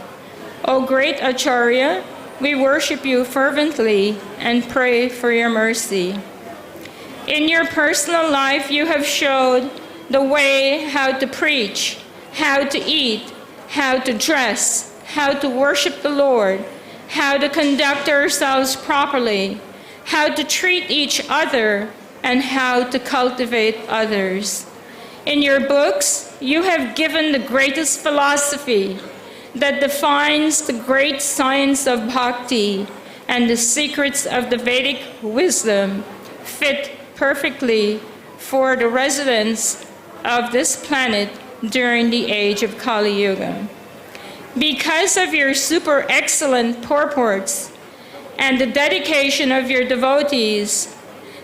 J: O great Acharya, we worship you fervently and pray for your mercy. In your personal life, you have showed the way how to preach, how to eat, how to dress, how to worship the Lord, how to conduct ourselves properly, how to treat each other, and how to cultivate others. In your books, you have given the greatest philosophy that defines the great science of bhakti and the secrets of the Vedic wisdom fit perfectly for the residents of this planet during the age of Kali Yuga. Because of your super excellent purports and the dedication of your devotees,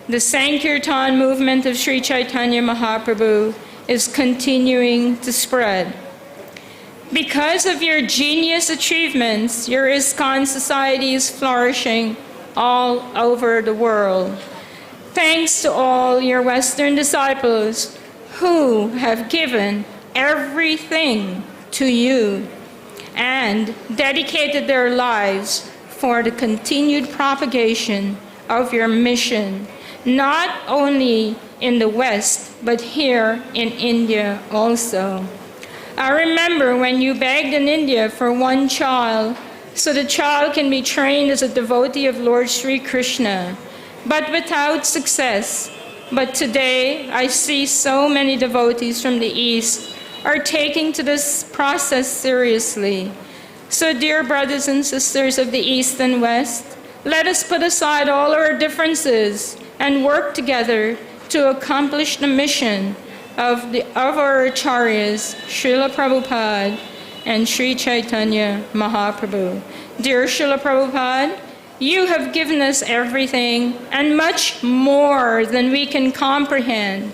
J: the Sankirtan movement of Sri Chaitanya Mahaprabhu is continuing to spread. Because of your genius achievements, your ISKCON society is flourishing all over the world. Thanks to all your Western disciples who have given everything to you and dedicated their lives for the continued propagation of your mission, not only in the West, but here in India also. I remember when you begged in India for one child, so the child can be trained as a devotee of Lord Sri Krishna, but without success. But today, I see so many devotees from the East are taking to this process seriously. So dear brothers and sisters of the East and West, let us put aside all our differences and work together to accomplish the mission of our Acharyas, Srila Prabhupada and Sri Chaitanya Mahaprabhu. Dear Srila Prabhupada, you have given us everything and much more than we can comprehend.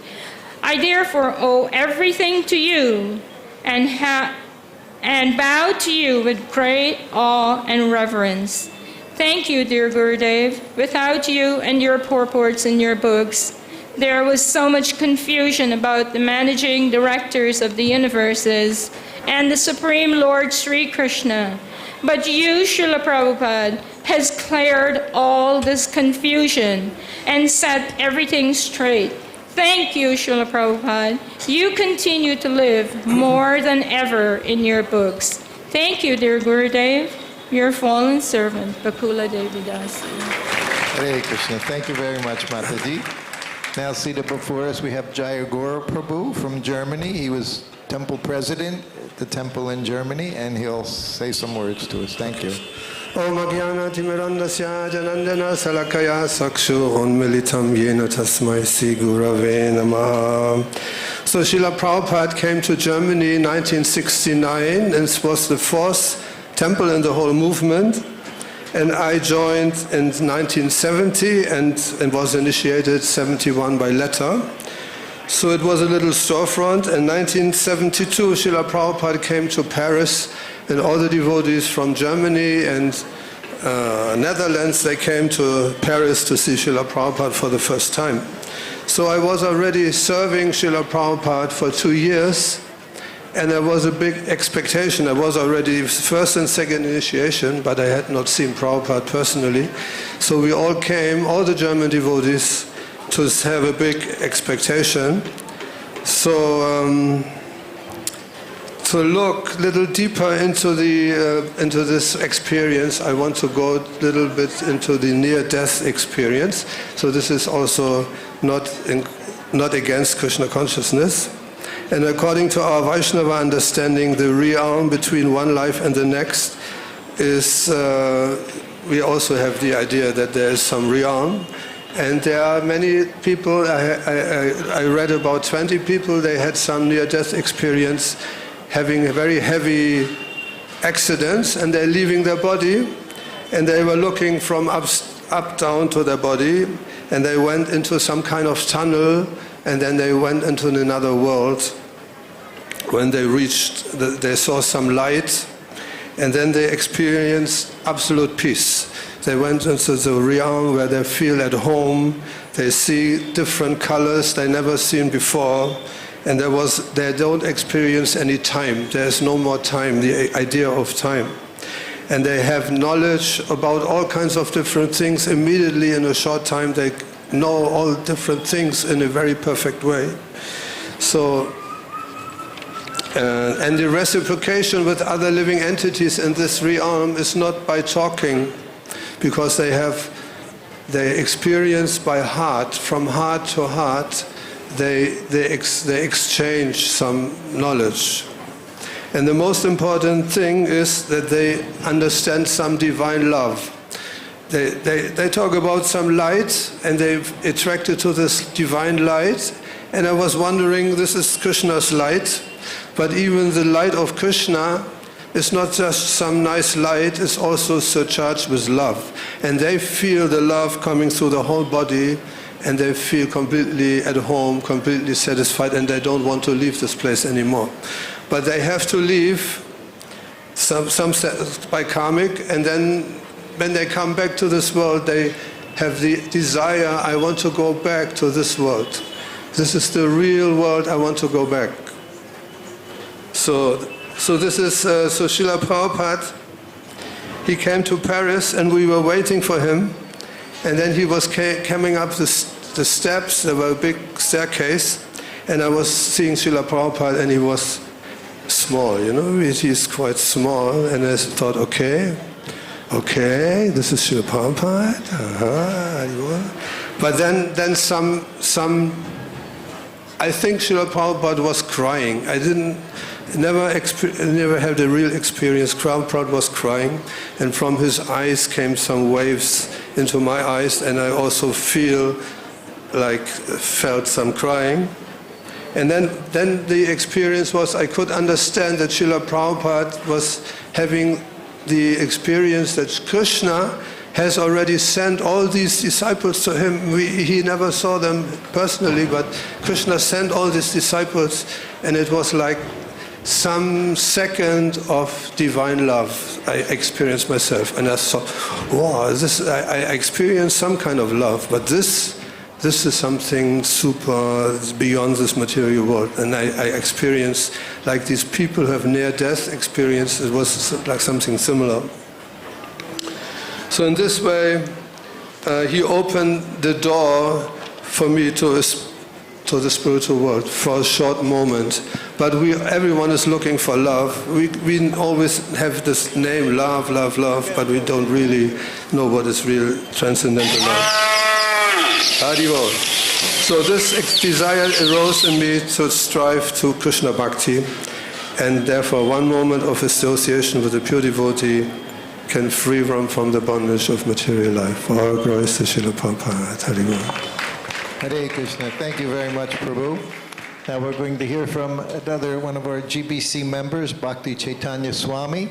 J: I therefore owe everything to you and bow to you with great awe and reverence. Thank you, dear Gurudev. Without you and your purports in your books, there was so much confusion about the managing directors of the universes and the Supreme Lord Sri Krishna. But you, Srila Prabhupada, has cleared all this confusion and set everything straight. Thank you, Srila Prabhupada. You continue to live more than ever in your books. Thank you, dear Gurudev, your fallen servant, Bakula Devi Dasi.
B: Hare Krishna. Thank you very much, Mataji. Now seated before us, we have Jayaguru Prabhu from Germany. He was temple president at the temple in Germany, and he'll say some words to us. Thank you.
K: Om Ajnana Timirandasya Janandana Salakaya Sakshu Unmilitam Yena Tasmai Sri Gurave Namaha. So Srila Prabhupada came to Germany in 1969, and it was the fourth temple in the whole movement. And I joined in 1970 and was initiated 71 by letter. So it was a little storefront. In 1972, Srila Prabhupada came to Paris, and all the devotees from Germany and Netherlands, they came to Paris to see Srila Prabhupada for the first time. So I was already serving Srila Prabhupada for 2 years, and there was a big expectation. I was already first and second initiation, but I had not seen Prabhupada personally. So we all came, all the German devotees, to have a big expectation. So to look a little deeper into this experience, I want to go a little bit into the near-death experience. So this is also not against Krishna consciousness. And according to our Vaishnava understanding, the realm between one life and the next is, we also have the idea that there is some realm. And there are many people, I read about 20 people, they had some near-death experience, having very heavy accidents, and they're leaving their body, and they were looking from up down to their body, and they went into some kind of tunnel, and then they went into another world. When they reached, they saw some light, and then they experienced absolute peace. They went into the realm where they feel at home, they see different colors they never seen before, and they don't experience any time. There's no more time, the idea of time. And they have knowledge about all kinds of different things. Immediately in a short time they know all different things in a very perfect way. So, and the reciprocation with other living entities in this realm is not by talking, because they experience by heart, from heart to heart, they exchange some knowledge. And the most important thing is that they understand some divine love. They talk about some light, and they're attracted to this divine light. And I was wondering, this is Krishna's light, but even the light of Krishna is not just some nice light, it's also surcharged with love. And they feel the love coming through the whole body, and they feel completely at home, completely satisfied, and they don't want to leave this place anymore. But they have to leave, some by karmic, and then when they come back to this world, they have the desire, I want to go back to this world. This is the real world, I want to go back. So this is, so Srila Prabhupada, he came to Paris and we were waiting for him, and then he was coming up the steps, there were a big staircase, and I was seeing Srila Prabhupada, and he was small, he's quite small, and I thought, okay, this is Srila Prabhupada, but then some, I think Srila Prabhupada was crying. I never had a real experience. Prabhupada was crying, and from his eyes came some waves into my eyes, and I also felt some crying. And then the experience was, I could understand that Srila Prabhupada was having the experience that Krishna has already sent all these disciples to him. He never saw them personally, but Krishna sent all these disciples, and it was like some second of divine love I experienced myself. And I thought, wow, I experienced some kind of love, but this is something super beyond this material world. And I experienced, like these people who have near-death experience, it was like something similar. So in this way, he opened the door for me to the spiritual world for a short moment. But everyone is looking for love. We always have this name, love, love, love, but we don't really know what is real transcendental love. Haribol. So this desire arose in me to strive to Krishna Bhakti, and therefore one moment of association with a pure devotee can free one from the bondage of material life. All glories to Srila Prabhupada. Haribol.
B: Hare Krishna. Thank you very much, Prabhu. Now we're going to hear from another one of our GBC members, Bhakti Chaitanya Swami.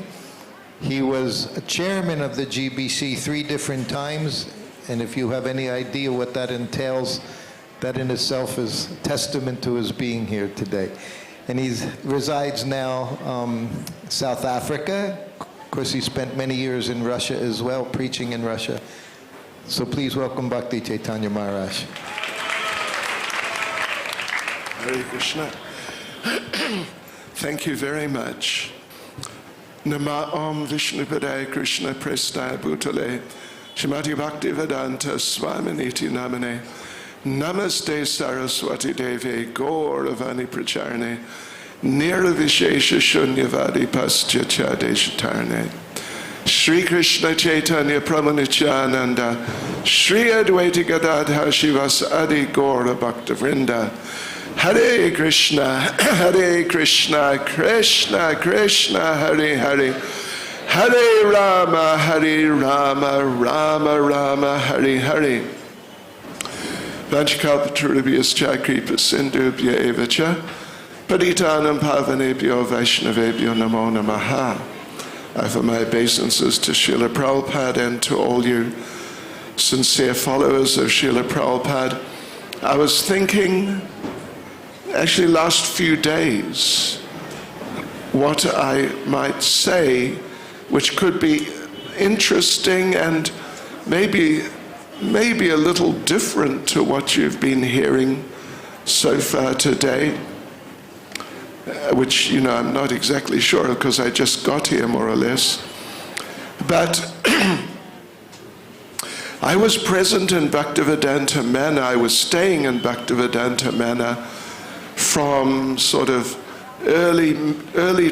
B: He was a chairman of the GBC 3 different times, and if you have any idea what that entails, that in itself is testament to his being here today. And he resides now South Africa. Of course, he spent many years in Russia as well, preaching in Russia. So please welcome Bhakti Chaitanya Maharaj.
K: Hare Krishna. Thank you very much. Nama Om Vishnupadaya Krishna Prestaya Bhutale Shrimati Bhaktivedanta Swaminiti Namane Namaste Saraswati Deve Gauravani Pracharane Nirvishesha Shunyavadi Pastya Chadeshatarane Shri Krishna Chaitanya Prabhupada Shri Advaita Gadadhar Shivas Adi Gaura Bhakta Vrinda Hare Krishna, Krishna Krishna, Hare Hare, Hare Rama, Rama Rama, Hare Hare. Vanchakalpatarubhyas Kripa Sindhubhya Evacha, Paditanam Pavanebhyo Vaishnavebhyo Namo Namaha. I offer my obeisances to Srila Prabhupada and to all you sincere followers of Srila Prabhupada. I was thinking, actually last few days, what I might say, which could be interesting and maybe a little different to what you've been hearing so far today, which, I'm not exactly sure because I just got here more or less. But I was present in Bhaktivedanta Manor. I was staying in Bhaktivedanta Manor from sort of early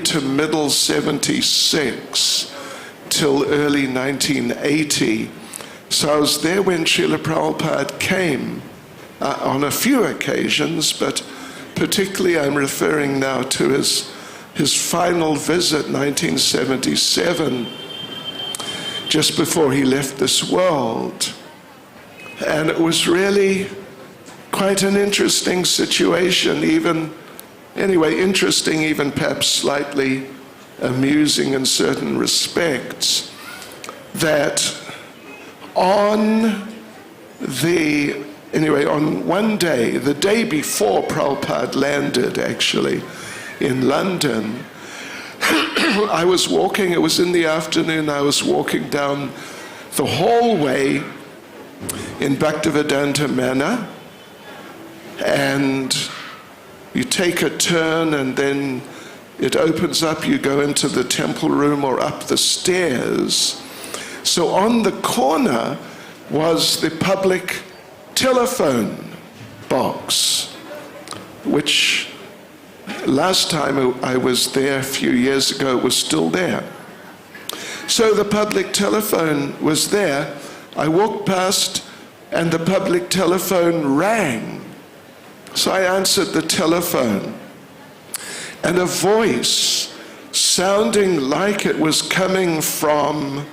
K: to middle 76 till early 1980. So I was there when Srila Prabhupada came on a few occasions, but particularly I'm referring now to his final visit, 1977, just before he left this world. And it was really quite an interesting situation, interesting, even perhaps slightly amusing in certain respects, that on one day, the day before Prabhupada landed actually in London, I was walking, it was in the afternoon, I was walking down the hallway in Bhaktivedanta Manor, and you take a turn and then it opens up, you go into the temple room or up the stairs. So on the corner was the public telephone box, which last time I was there a few years ago was still there. So the public telephone was there. I walked past and the public telephone rang. So I answered the telephone, and a voice sounding like it was coming from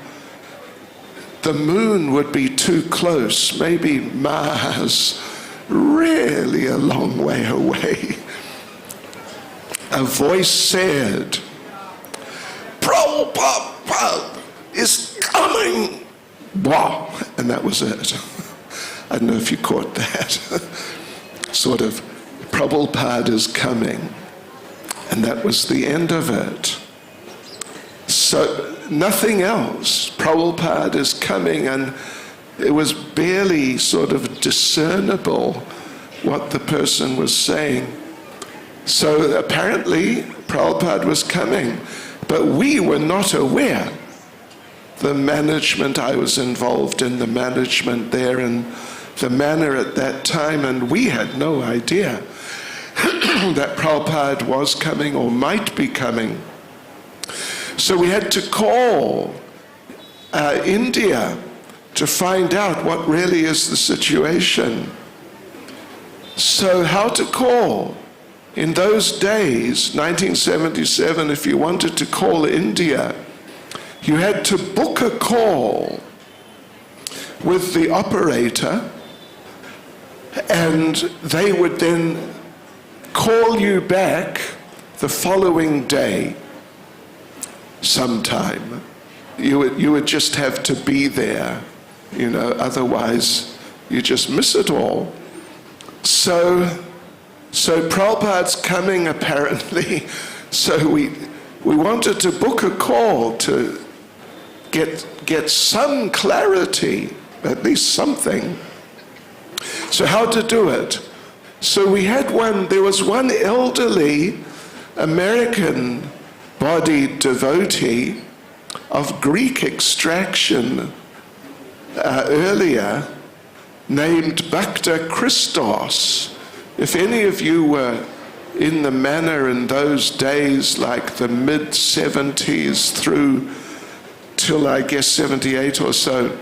K: the moon would be too close, maybe Mars, really a long way away. A voice said, Prabhupada is coming. Wow, and that was it. I don't know if you caught that. Sort of, Prabhupada is coming. And that was the end of it. So nothing else. Prabhupada is coming, and it was barely sort of discernible what the person was saying. So apparently Prabhupada was coming, but we were not aware. The management, I was involved in the management there and the manor at that time, and we had no idea that Prabhupada was coming or might be coming. So we had to call India to find out what really is the situation. So how to call? In those days, 1977, if you wanted to call India, you had to book a call with the operator, and they would then call you back the following day sometime. You would just have to be there, otherwise you just miss it all. So Prabhupada's coming apparently, so we wanted to book a call to get some clarity, at least something. So how to do it? So there was one elderly American-bodied devotee of Greek extraction earlier, named Bhakta Christos. If any of you were in the manor in those days, like the mid-70s through till I guess 78 or so,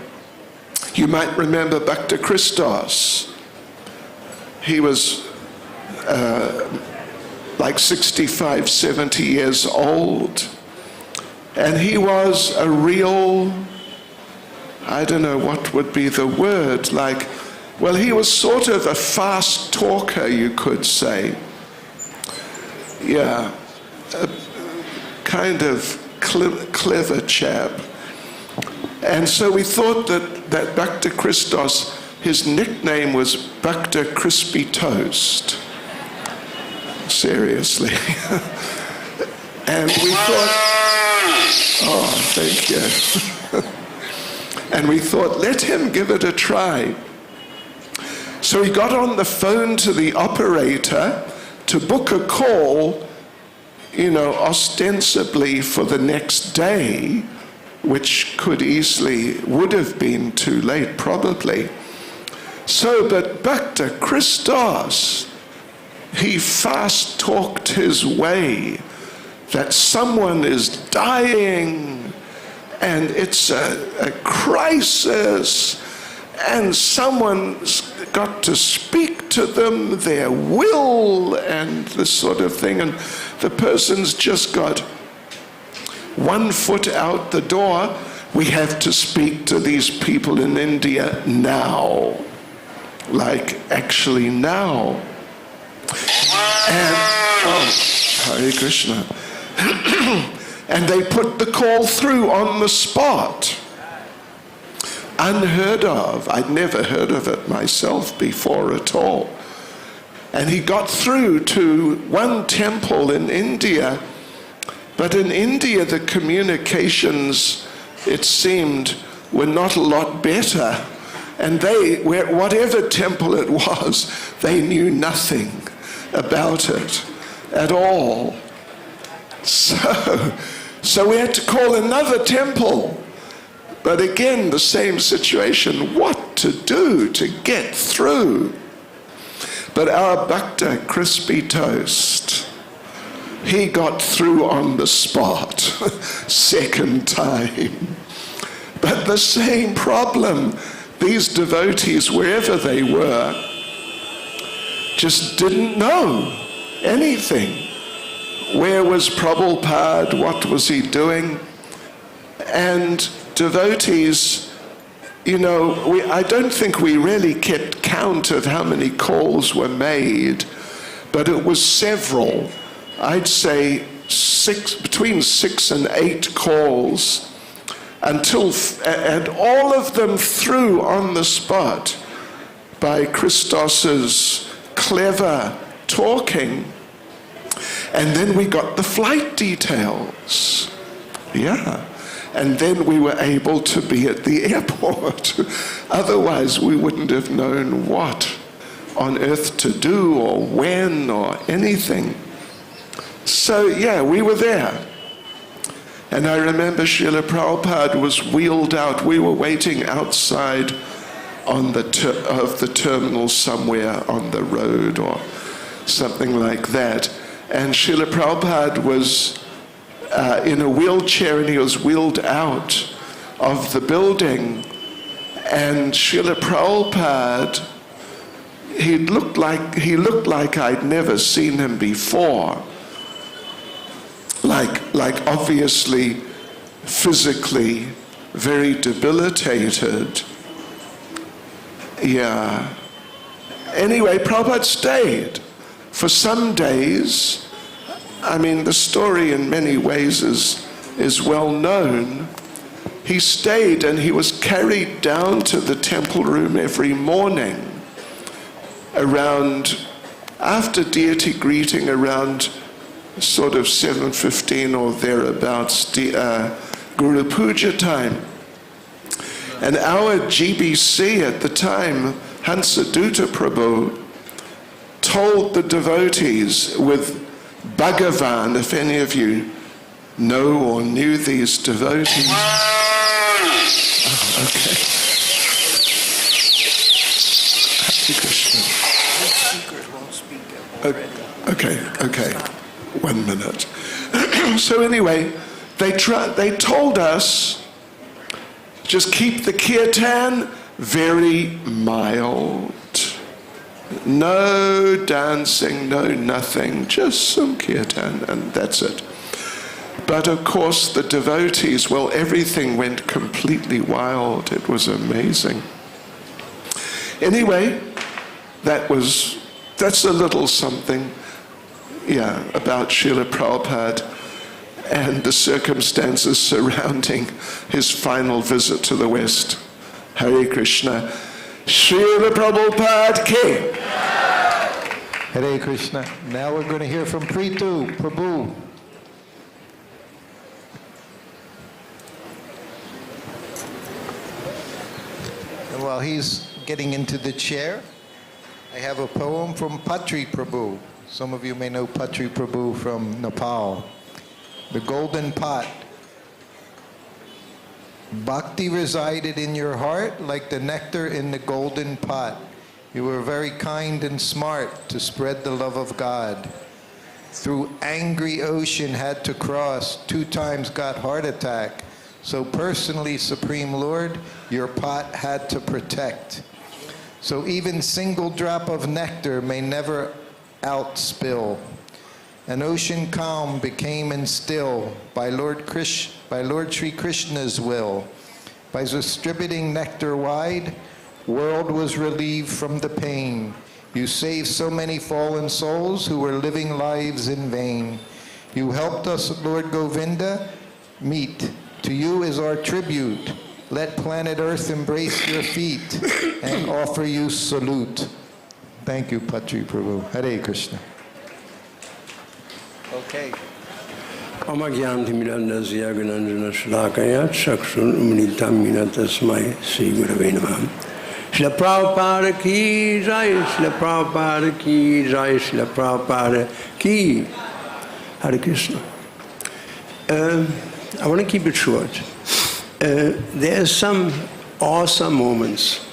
K: you might remember Bhakta Christos. He was like 65, 70 years old, and he was a real, I don't know what would be the word, he was sort of a fast talker, you could say. Yeah, a kind of clever chap. And so we thought that Bhakta Christos, his nickname was Bhakta Crispy Toast. Seriously. And we thought, oh, thank you. And we thought, let him give it a try. So he got on the phone to the operator to book a call, ostensibly for the next day, which would have been too late, probably. But Bhakta Christos, he fast talked his way that someone is dying and it's a crisis and someone's got to speak to them, their will and this sort of thing, and the person's just got one foot out the door. We have to speak to these people in India now. Actually now. And, Hare Krishna. And they put the call through on the spot. Unheard of. I'd never heard of it myself before at all. And he got through to one temple in India. But in India, the communications, it seemed, were not a lot better. And whatever temple it was, they knew nothing about it at all. So we had to call another temple. But again, the same situation, what to do to get through. But our Bhakta Crispy Toast, he got through on the spot, second time. But the same problem, these devotees, wherever they were, just didn't know anything. Where was Prabhupada? What was he doing? And devotees, I don't think we really kept count of how many calls were made, but it was several. I'd say between 6 and 8 calls, and all of them through on the spot by Christos's clever talking. And then we got the flight details. Yeah. And then we were able to be at the airport. Otherwise, we wouldn't have known what on earth to do or when or anything. So, yeah, we were there. And I remember Srila Prabhupada was wheeled out. We were waiting outside of the terminal somewhere on the road or something like that. And Srila Prabhupada was in a wheelchair, and he was wheeled out of the building. And Srila Prabhupada, he looked like I'd never seen him before. Like obviously physically very debilitated. Yeah. Anyway, Prabhupada stayed for some days. I mean, the story in many ways is well known. He stayed, and he was carried down to the temple room every morning after deity greeting, around sort of 7:15 or thereabouts, Guru Puja time. And our GBC at the time, Hansadutta Prabhu, told the devotees with Bhagavan, if any of you know or knew these devotees. Oh, okay. Okay. 1 minute. So anyway, they told us, just keep the kirtan very mild. No dancing, no nothing, just some kirtan, and that's it. But of course the devotees, well, everything went completely wild. It was amazing. Anyway, that's a little something, about Srila Prabhupada and the circumstances surrounding his final visit to the West. Hare Krishna. Srila Prabhupada ki.
B: Hare Krishna. Now we're going to hear from Prabhu. And while he's getting into the chair, I have a poem from Patri Prabhu. Some of you may know Patri Prabhu from Nepal. The Golden Pot. Bhakti resided in your heart like the nectar in the golden pot. You were very kind and smart to spread the love of God. Through angry ocean had to cross, 2 times got heart attack. So personally, Supreme Lord, your pot had to protect. So even single drop of nectar may never outspill. An ocean calm became and still by Lord Sri Krishna's will. By distributing nectar wide, world was relieved from the pain. You saved so many fallen souls who were living lives in vain. You helped us, Lord Govinda, meet. To you is our tribute. Let planet Earth embrace your feet and offer you salute. Thank you, Patri Prabhu. Hare Krishna.
C: Okay.
L: Amagyamtimirandasya gunanjana shlakaya chakshun umnitamina tasmai Sri Gurave Namah. Srila Prabhupada ki jai, Srila Prabhupada ki jai, Srila Prabhupada ki. Hare Krishna. I want to keep it short. There are some awesome moments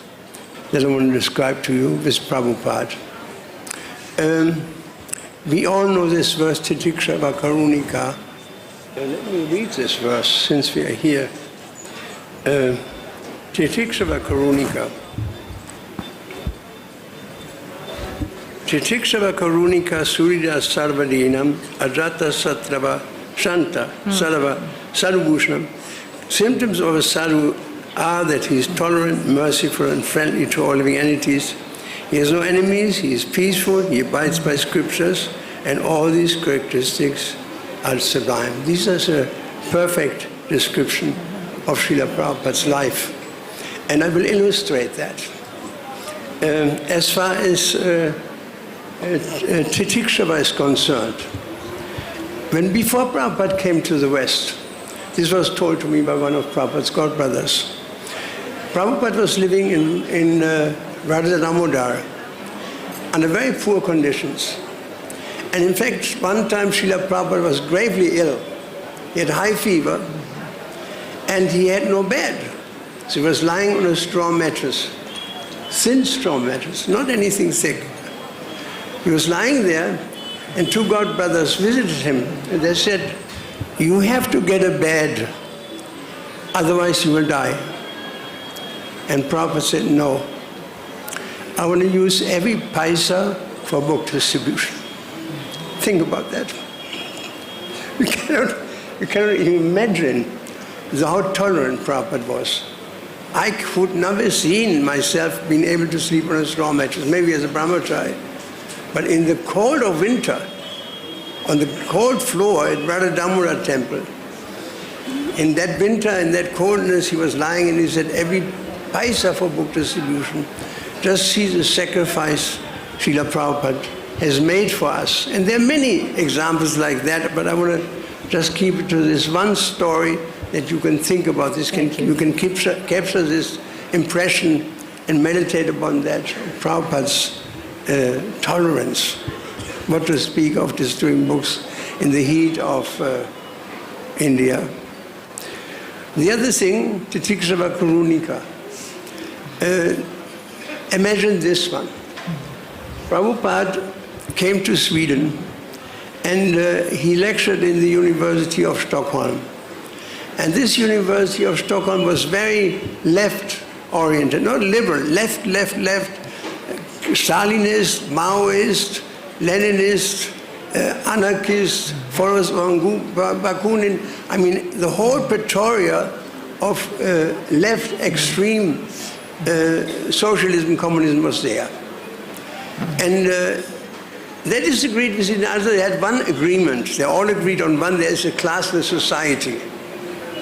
L: that I want to describe to you with Prabhupada. We all know this verse, Titikshava Karunika. Let me read this verse since we are here. Titikshava Karunika. Titikshava Karunika Surya Sarvadinam Ajata Satrava Shanta Sarva Sadhubhushanam. Symptoms of a sadhu are that he is tolerant, merciful, and friendly to all living entities. He has no enemies, he is peaceful, he abides by scriptures, and all these characteristics are sublime. This is a perfect description of Srila Prabhupada's life. And I will illustrate that. As far as Titikshava is concerned, before Prabhupada came to the West, this was told to me by one of Prabhupada's godbrothers. Prabhupada was living in Radha Damodar under very poor conditions. And in fact, one time Srila Prabhupada was gravely ill. He had high fever and he had no bed. So he was lying on a straw mattress, thin straw mattress, not anything thick. He was lying there and 2 godbrothers visited him and they said, "You have to get a bed, otherwise you will die." And Prabhupada said, "No, I want to use every paisa for book distribution." Think about that. You cannot even imagine how tolerant Prabhupada was. I could never seen myself being able to sleep on a straw mattress, maybe as a brahmachari. But in the cold of winter, on the cold floor at Radha Damodar temple, in that winter, in that coldness, he was lying and he said, every paisa for book distribution. Just see the sacrifice Srila Prabhupada has made for us. And there are many examples like that, but I want to just keep it to this one story that you can think about this. You can capture this impression and meditate upon that, Prabhupada's tolerance. What to speak of destroying books in the heat of India. The other thing, Titikshava Kurunika. Imagine this one. Prabhupada came to Sweden and he lectured in the University of Stockholm. And this University of Stockholm was very left-oriented, not liberal, left, Stalinist, Maoist, Leninist, anarchist, followers of Bakunin. I mean, the whole Pretoria of left extreme socialism, communism was there. And they disagreed with each other. They had one agreement. They all agreed on one. There is a classless society.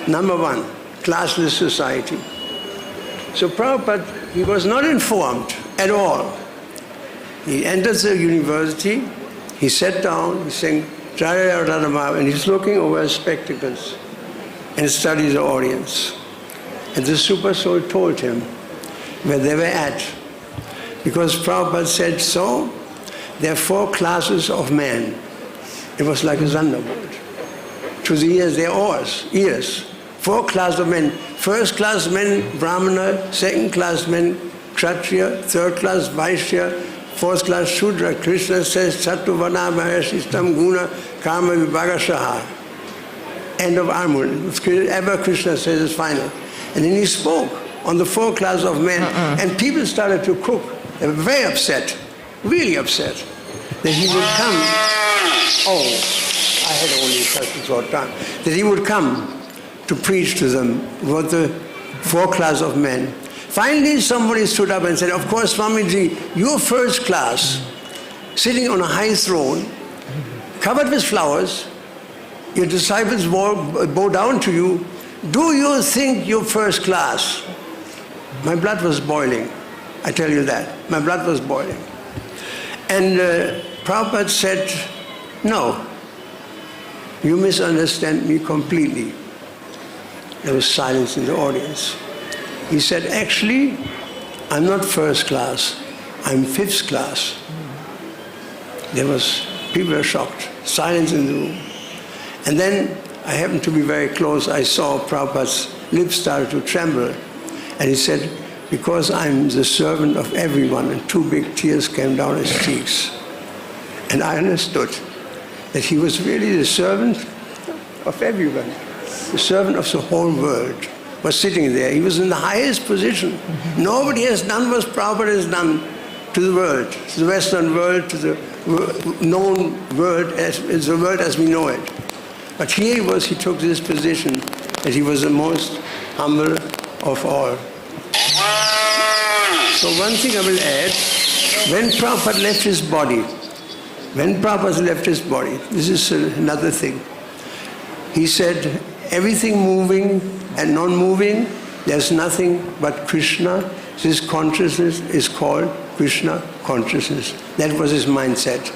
L: Number one, classless society. So Prabhupada, he was not informed at all. He entered the university, he sat down, he's saying, and he's looking over his spectacles and studied the audience. And the Super Soul told him where they were at. Because Prabhupada said, so, there are 4 classes of men. It was like a thunderbolt. To the ears, their ears. 4 classes of men. First class men, Brahmana. Second class men, Kshatriya. Third class, Vaishya. Fourth class, Shudra. Krishna says, Chattuvana Mahashishtam Guna Karma Vibhagashaha. End of argument. Whatever Krishna says is final. And then he spoke on the 4 classes of men. And people started to cook. They were very upset, really upset, that he would come. Oh, I had only such a short time. That he would come to preach to them about the 4 classes of men. Finally, somebody stood up and said, of course, Swamiji, you're first class, sitting on a high throne, covered with flowers, your disciples bow down to you. Do you think you're first class? My blood was boiling, I tell you that. My blood was boiling. And Prabhupada said, no, you misunderstand me completely. There was silence in the audience. He said, actually, I'm not first class, I'm 5th class. People were shocked, silence in the room. And then I happened to be very close, I saw Prabhupada's lips started to tremble. And he said, because I'm the servant of everyone, and 2 big tears came down his cheeks. And I understood that he was really the servant of everyone, the servant of the whole world, was sitting there. He was in the highest position. Nobody has done what Prabhupada has done to the world, to the Western world, to the known world, the world as we know it. But here he took this position that he was the most humble of all. So one thing I will add, when Prabhupada left his body, this is another thing. He said, everything moving and non-moving, there's nothing but Krishna. This consciousness is called Krishna consciousness. That was his mindset.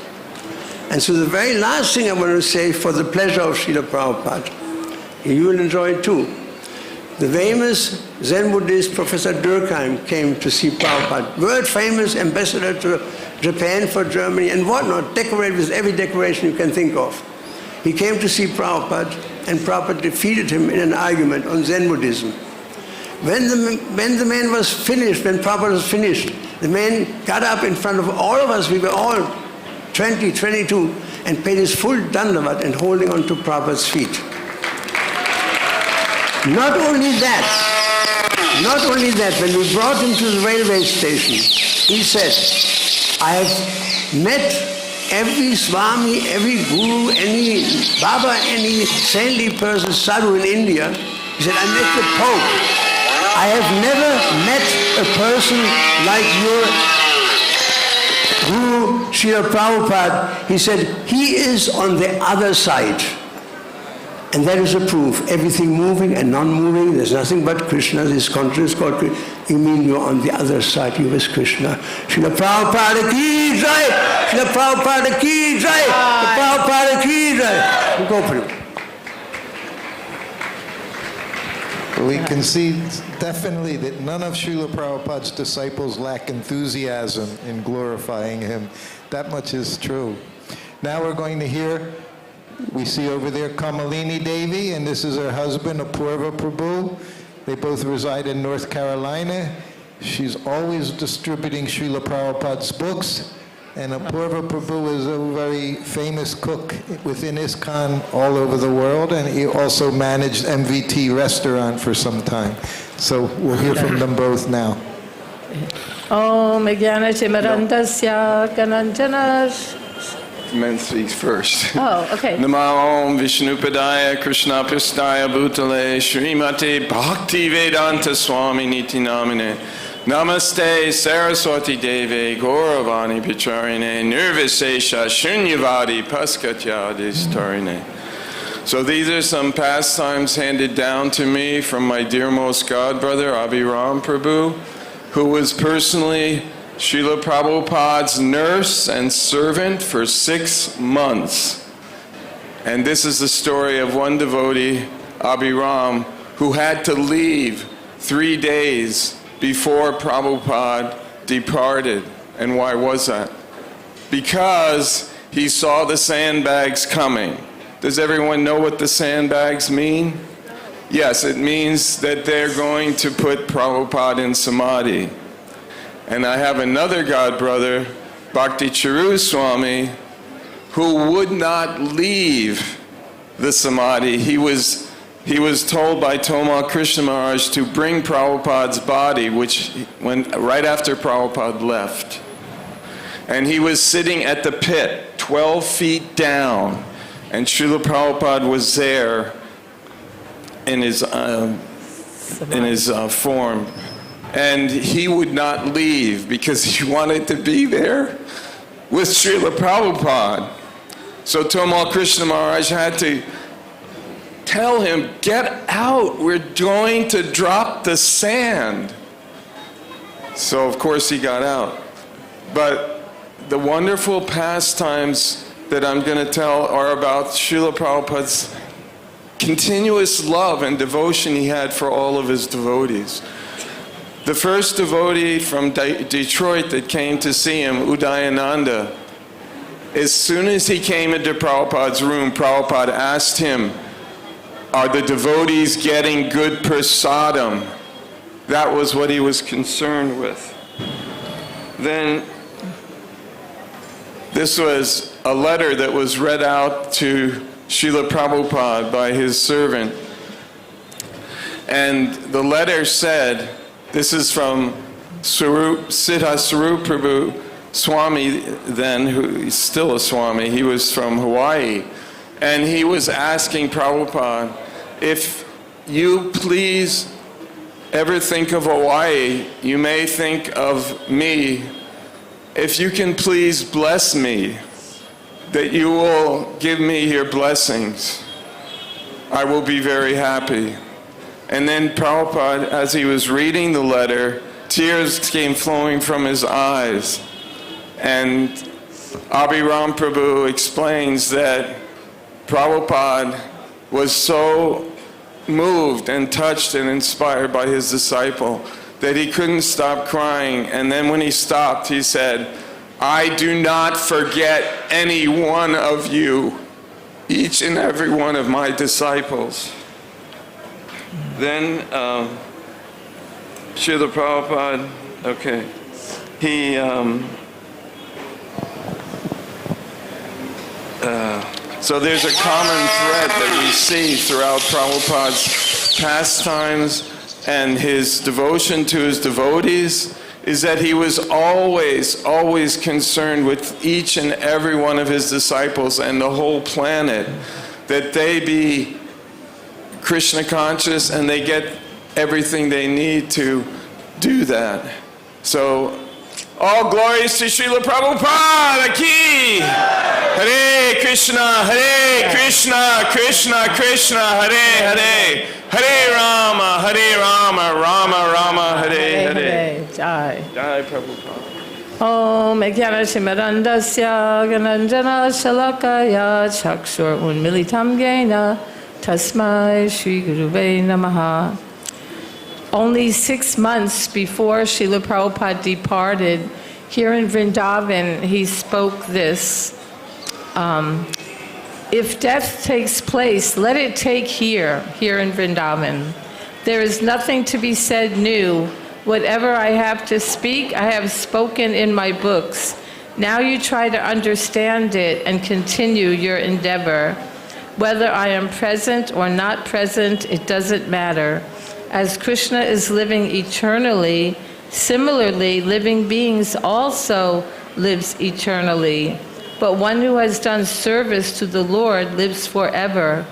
L: And so the very last thing I want to say, for the pleasure of Srila Prabhupada, you will enjoy it too. The famous Zen Buddhist Professor Durkheim came to see Prabhupada, world famous ambassador to Japan for Germany and whatnot, decorated with every decoration you can think of. He came to see Prabhupada, and Prabhupada defeated him in an argument on Zen Buddhism. When the man was finished, when Prabhupada was finished, the man got up in front of all of us, we were all 20, 22, and paid his full dandavat and holding on to Prabhupada's feet. Not only that, when we brought him to the railway station, he said, I have met every Swami, every Guru, any Baba, any saintly person, sadhu in India. He said, I met the Pope. I have never met a person like your Guru, Srila Prabhupada. He said, he is on the other side. And that is a proof. Everything moving and non-moving, there's nothing but Krishna. This consciousness called Krishna. You mean you're on the other side, you is Krishna. Srila Prabhupada ki jai! Srila Prabhupada ki jai! Srila Prabhupada ki jai! Go for it.
B: we can see definitely that none of Srila Prabhupada's disciples lack enthusiasm in glorifying him. That much is true. Now we're going to hear, we see over there Kamalini Devi, and this is her husband, Apurva Prabhu. They both reside in North Carolina. She's always distributing Srila Prabhupada's books. And Apurva Prabhu is a very famous cook within ISKCON all over the world, and he also managed MVT restaurant for some time. So we'll hear from them both now.
M: Om Jnana-timirandasya Gananjana.
N: Men speaks first.
M: Oh, okay.
N: Namo Om Vishnupadaya Krishna Pistaya Bhutale Srimati Bhakti Vedanta Swami Niti Namine Namaste Saraswati Deve Gauravani Picharine Nirvisesha Shunyavadi Paskatyadistarine. So these are some pastimes handed down to me from my dearmost godbrother Abhiram Prabhu, who was personally Srila Prabhupada's nurse and servant for 6 months. And this is the story of one devotee, Abhiram, who had to leave 3 days before Prabhupada departed. And why was that? Because he saw the sandbags coming. Does everyone know what the sandbags mean? Yes, it means that they're going to put Prabhupada in Samadhi. And I have another godbrother, Bhakti Charu Swami, who would not leave the Samadhi. He was told by Tomal Krishna Maharaj to bring Prabhupada's body, which went right after Prabhupada left. And he was sitting at the pit, 12 feet down, and Srila Prabhupada was there in his form. And he would not leave because he wanted to be there with Srila Prabhupada. So Tomal Krishna Maharaj had to tell him, get out, we're going to drop the sand. So of course he got out. But the wonderful pastimes that I'm going to tell are about Srila Prabhupada's continuous love and devotion he had for all of his devotees. The first devotee from Detroit that came to see him, Udayananda, as soon as he came into Prabhupada's room, Prabhupada asked him, are the devotees getting good prasadam? That was what he was concerned with. Then, this was a letter that was read out to Srila Prabhupada by his servant. And the letter said, this is from Siddha Swarup Prabhu Swami then, who is still a Swami. He was from Hawaii. And he was asking Prabhupada, if you please ever think of Hawaii, you may think of me. If you can please bless me, that you will give me your blessings, I will be very happy. And then Prabhupada, as he was reading the letter, tears came flowing from his eyes. And Abhiram Prabhu explains that Prabhupada was so moved and touched and inspired by his disciple that he couldn't stop crying. And then when he stopped, he said, I do not forget any one of you, each and every one of my disciples. Then Srila Prabhupada, okay, he so there's a common thread that we see throughout Prabhupada's pastimes and his devotion to his devotees, is that he was always concerned with each and every one of his disciples and the whole planet, that they be Krishna conscious and they get everything they need to do that. So, all glories to Srila Prabhupada ki! Hare Krishna, Krishna Krishna, Hare Hare, Hare Rama, Rama Rama, Hare Hare.
M: Jai.
N: Jai Prabhupada.
M: Om Jnana-timirandasya Gananjana Shalakaya Chakshur Unmilitam Yena Tasmai Shri Guruve Namaha. only 6 months before Srila Prabhupada departed, here in Vrindavan, he spoke this. If death takes place, let it take here in Vrindavan. There is nothing to be said new. Whatever I have to speak, I have spoken in my books. Now you try to understand it and continue your endeavor. Whether I am present or not present, it doesn't matter. As Krishna is living eternally, similarly, living beings also lives eternally. But one who has done service to the Lord lives forever.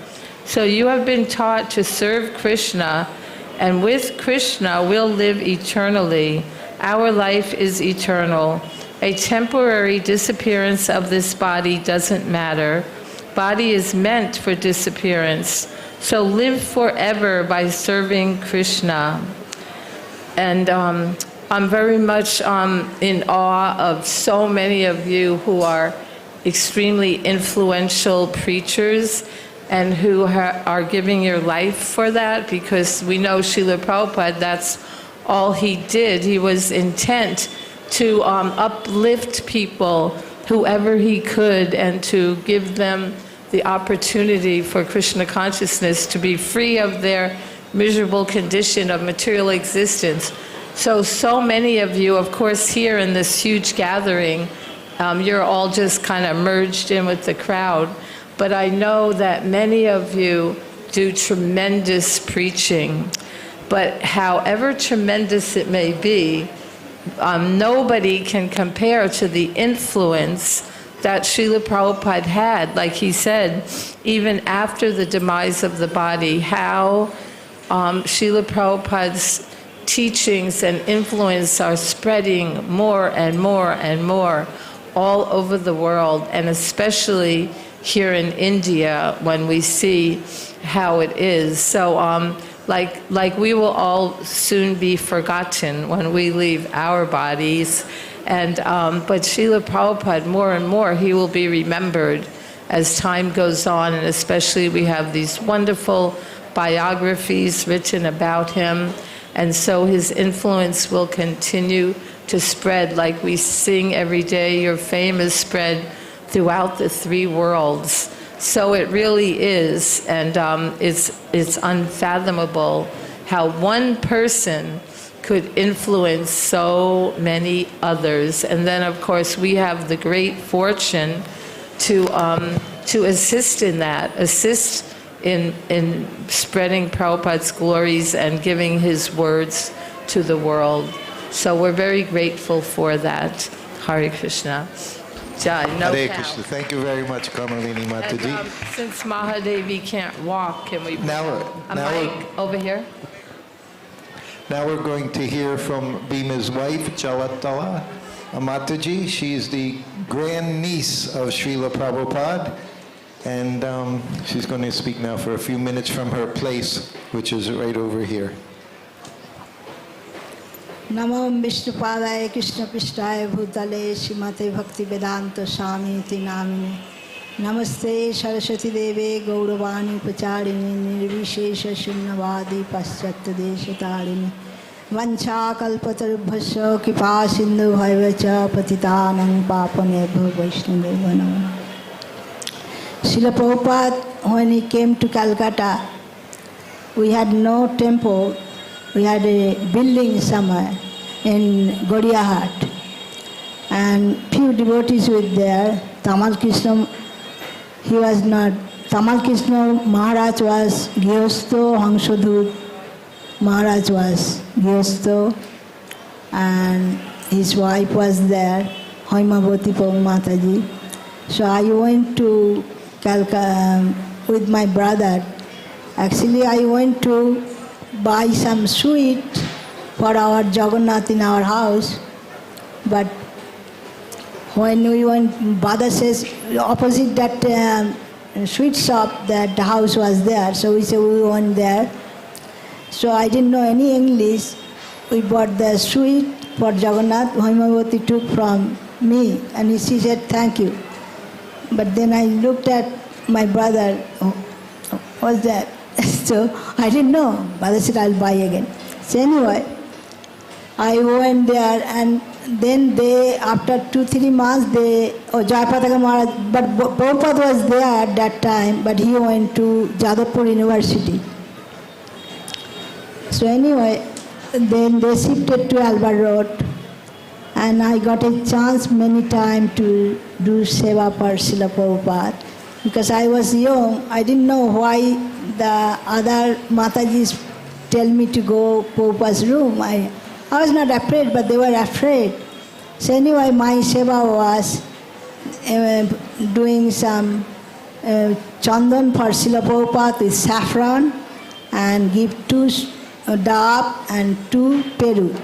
M: So you have been taught to serve Krishna, and with Krishna we'll live eternally. Our life is eternal. A temporary disappearance of this body doesn't matter. Body is meant for disappearance. So live forever by serving Krishna. And I'm very much in awe of so many of you who are extremely influential preachers and who are giving your life for that, because we know Srila Prabhupada, that's all he did. He was intent to uplift people, whoever he could, and to give them the opportunity for Krishna consciousness to be free of their miserable condition of material existence. So many of you, of course, here in this huge gathering, you're all just kind of merged in with the crowd. But I know that many of you do tremendous preaching. But however tremendous it may be, nobody can compare to the influence that Srila Prabhupada had. Like he said, even after the demise of the body, how Srila Prabhupada's teachings and influence are spreading more and more and more all over the world, and especially here in India when we see how it is. So like we will all soon be forgotten when we leave our bodies, and but Srila Prabhupada, more and more, he will be remembered as time goes on, and especially we have these wonderful biographies written about him, and so his influence will continue to spread. Like we sing every day, your fame is spread throughout the 3 worlds. So it really is, and it's unfathomable how one person could influence so many others. And then, of course, we have the great fortune to assist in that, assist in spreading Prabhupada's glories and giving his words to the world. So we're very grateful for that. Hare Krishna. Jai, no
B: Hare
M: count.
B: Krishna. Thank you very much, Kamalini Mataji.
M: And, since Mahadevi can't walk, can we put a mic over here?
B: Now we're going to hear from Bhima's wife, Chalatala Mataji. She's the grand niece of Srila Prabhupada, and she's going to speak now for a few minutes from her place, which is right over here.
O: Namo Vishnupadaya Krishna Pishtaya Bhutale Srimate Bhakti Vedanta Swami Iti Namine Namaste Saraswati Deve Gauravani Pacharini Nirvishesha Shunyavadi Paschatya Deshatarini Vancha Kalpatarubhasya Kripa Sindhu Bhaivacha Patitanang Papanebha Vaishnaveva Namo. Srila Prabhupada, when he came to Calcutta, we had no temple. We had a building somewhere in Godiahat, and few devotees were there. Tamal Krishna, he was not. Tamal Krishna Maharaj was Gyosto, Hangsodhut Maharaj was Gyosto, and his wife was there, Haimavati Prabhu Mataji. So I went to Calcutta with my brother. Actually, I went to buy some sweet for our Jagannath in our house, but when we went, Bada says opposite that sweet shop, that house was there, so we said we went there. So I didn't know any English. We bought the sweet for Jagannath. Haimavati took from me, and she said thank you. But then I looked at my brother. Oh, what's that? So I didn't know. Mother said, I'll buy again. So anyway, I went there, and then they, after 2-3 months, Jayapataka Maharaj, but Prabhupada was there at that time, but he went to Jadavpur University. So anyway, then they shifted to Albert Road, and I got a chance many times to do seva for Srila Prabhupada. Because I was young, I didn't know why the other Matajis tell me to go Prabhupada's room. I was not afraid, but they were afraid. So anyway, my seva was doing some chandan for Srila Prabhupada with saffron, and give 2 dab and 2 peru.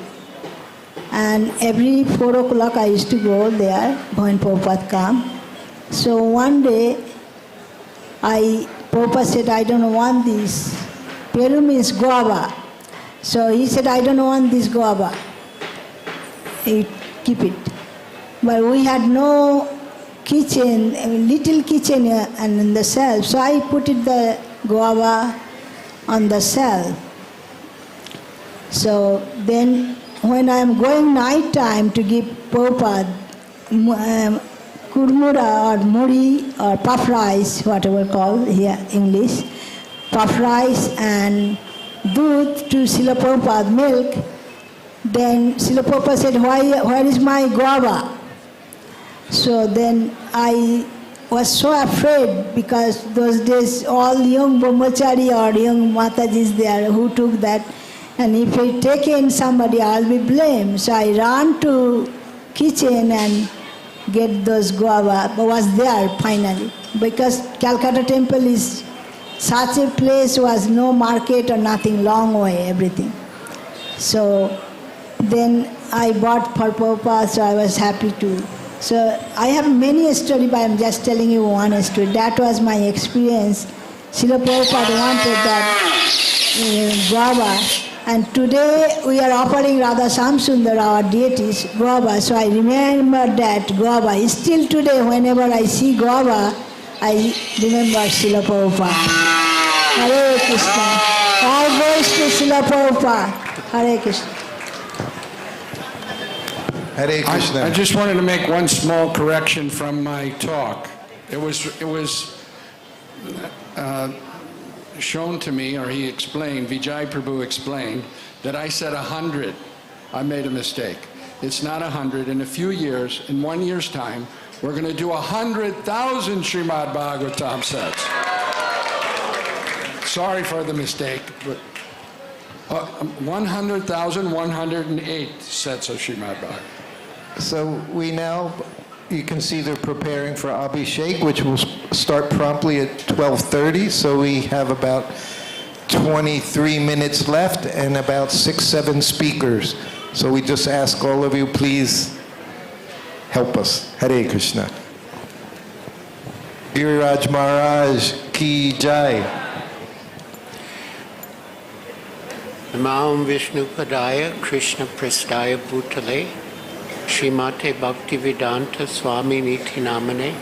O: And every 4 o'clock I used to go there when Prabhupada come. So one day, Prabhupada said, I don't want this. Peru means guava. So he said, I don't want this guava. Keep it. But we had no kitchen, a little kitchen and in the shelf. So I put it the guava on the shelf. So then when I am going night time to give Prabhupada kurmura or muri or puff rice, whatever called here English, puff rice and doodh to Srila Prabhupada, milk, then Srila Prabhupada said, where is my guava? So then I was so afraid, because those days all young brahmachari or young matajis there who took that, and if I take in somebody, I'll be blamed. So I ran to kitchen and get those guava, but was there finally. Because Calcutta temple is such a place, was no market or nothing, long way, everything. So then I bought for Prabhupada, so I was happy to. So I have many stories, but I'm just telling you one story. That was my experience. Srila Prabhupada wanted that guava. And today we are offering Radha Shamsundar, our deities, guava. So I remember that guava. Still today, whenever I see guava, I remember Srila Prabhupada. Hare Krishna. All goes to Srila Prabhupada. Hare Krishna.
B: Hare Krishna.
I: I just wanted to make one small correction from my talk. It was shown to me, or he explained, Vijay Prabhu explained, that I said 100. I made a mistake. It's not 100. In a few years, in 1 year's time, we're going to do 100,000 Srimad Bhagavatam sets. Sorry for the mistake, but 100,108 sets of Srimad Bhagavatam.
B: So you can see they're preparing for Abhishek, which will start promptly at 12:30. So we have about 23 minutes left and about 6-7 speakers. So we just ask all of you, please help us. Hare Krishna. Giriraj Maharaj ki jai.
C: Namam Vishnu Padaya Krishna Prasthaya Bhutale Srimate Bhaktivedanta Swami Niti Namane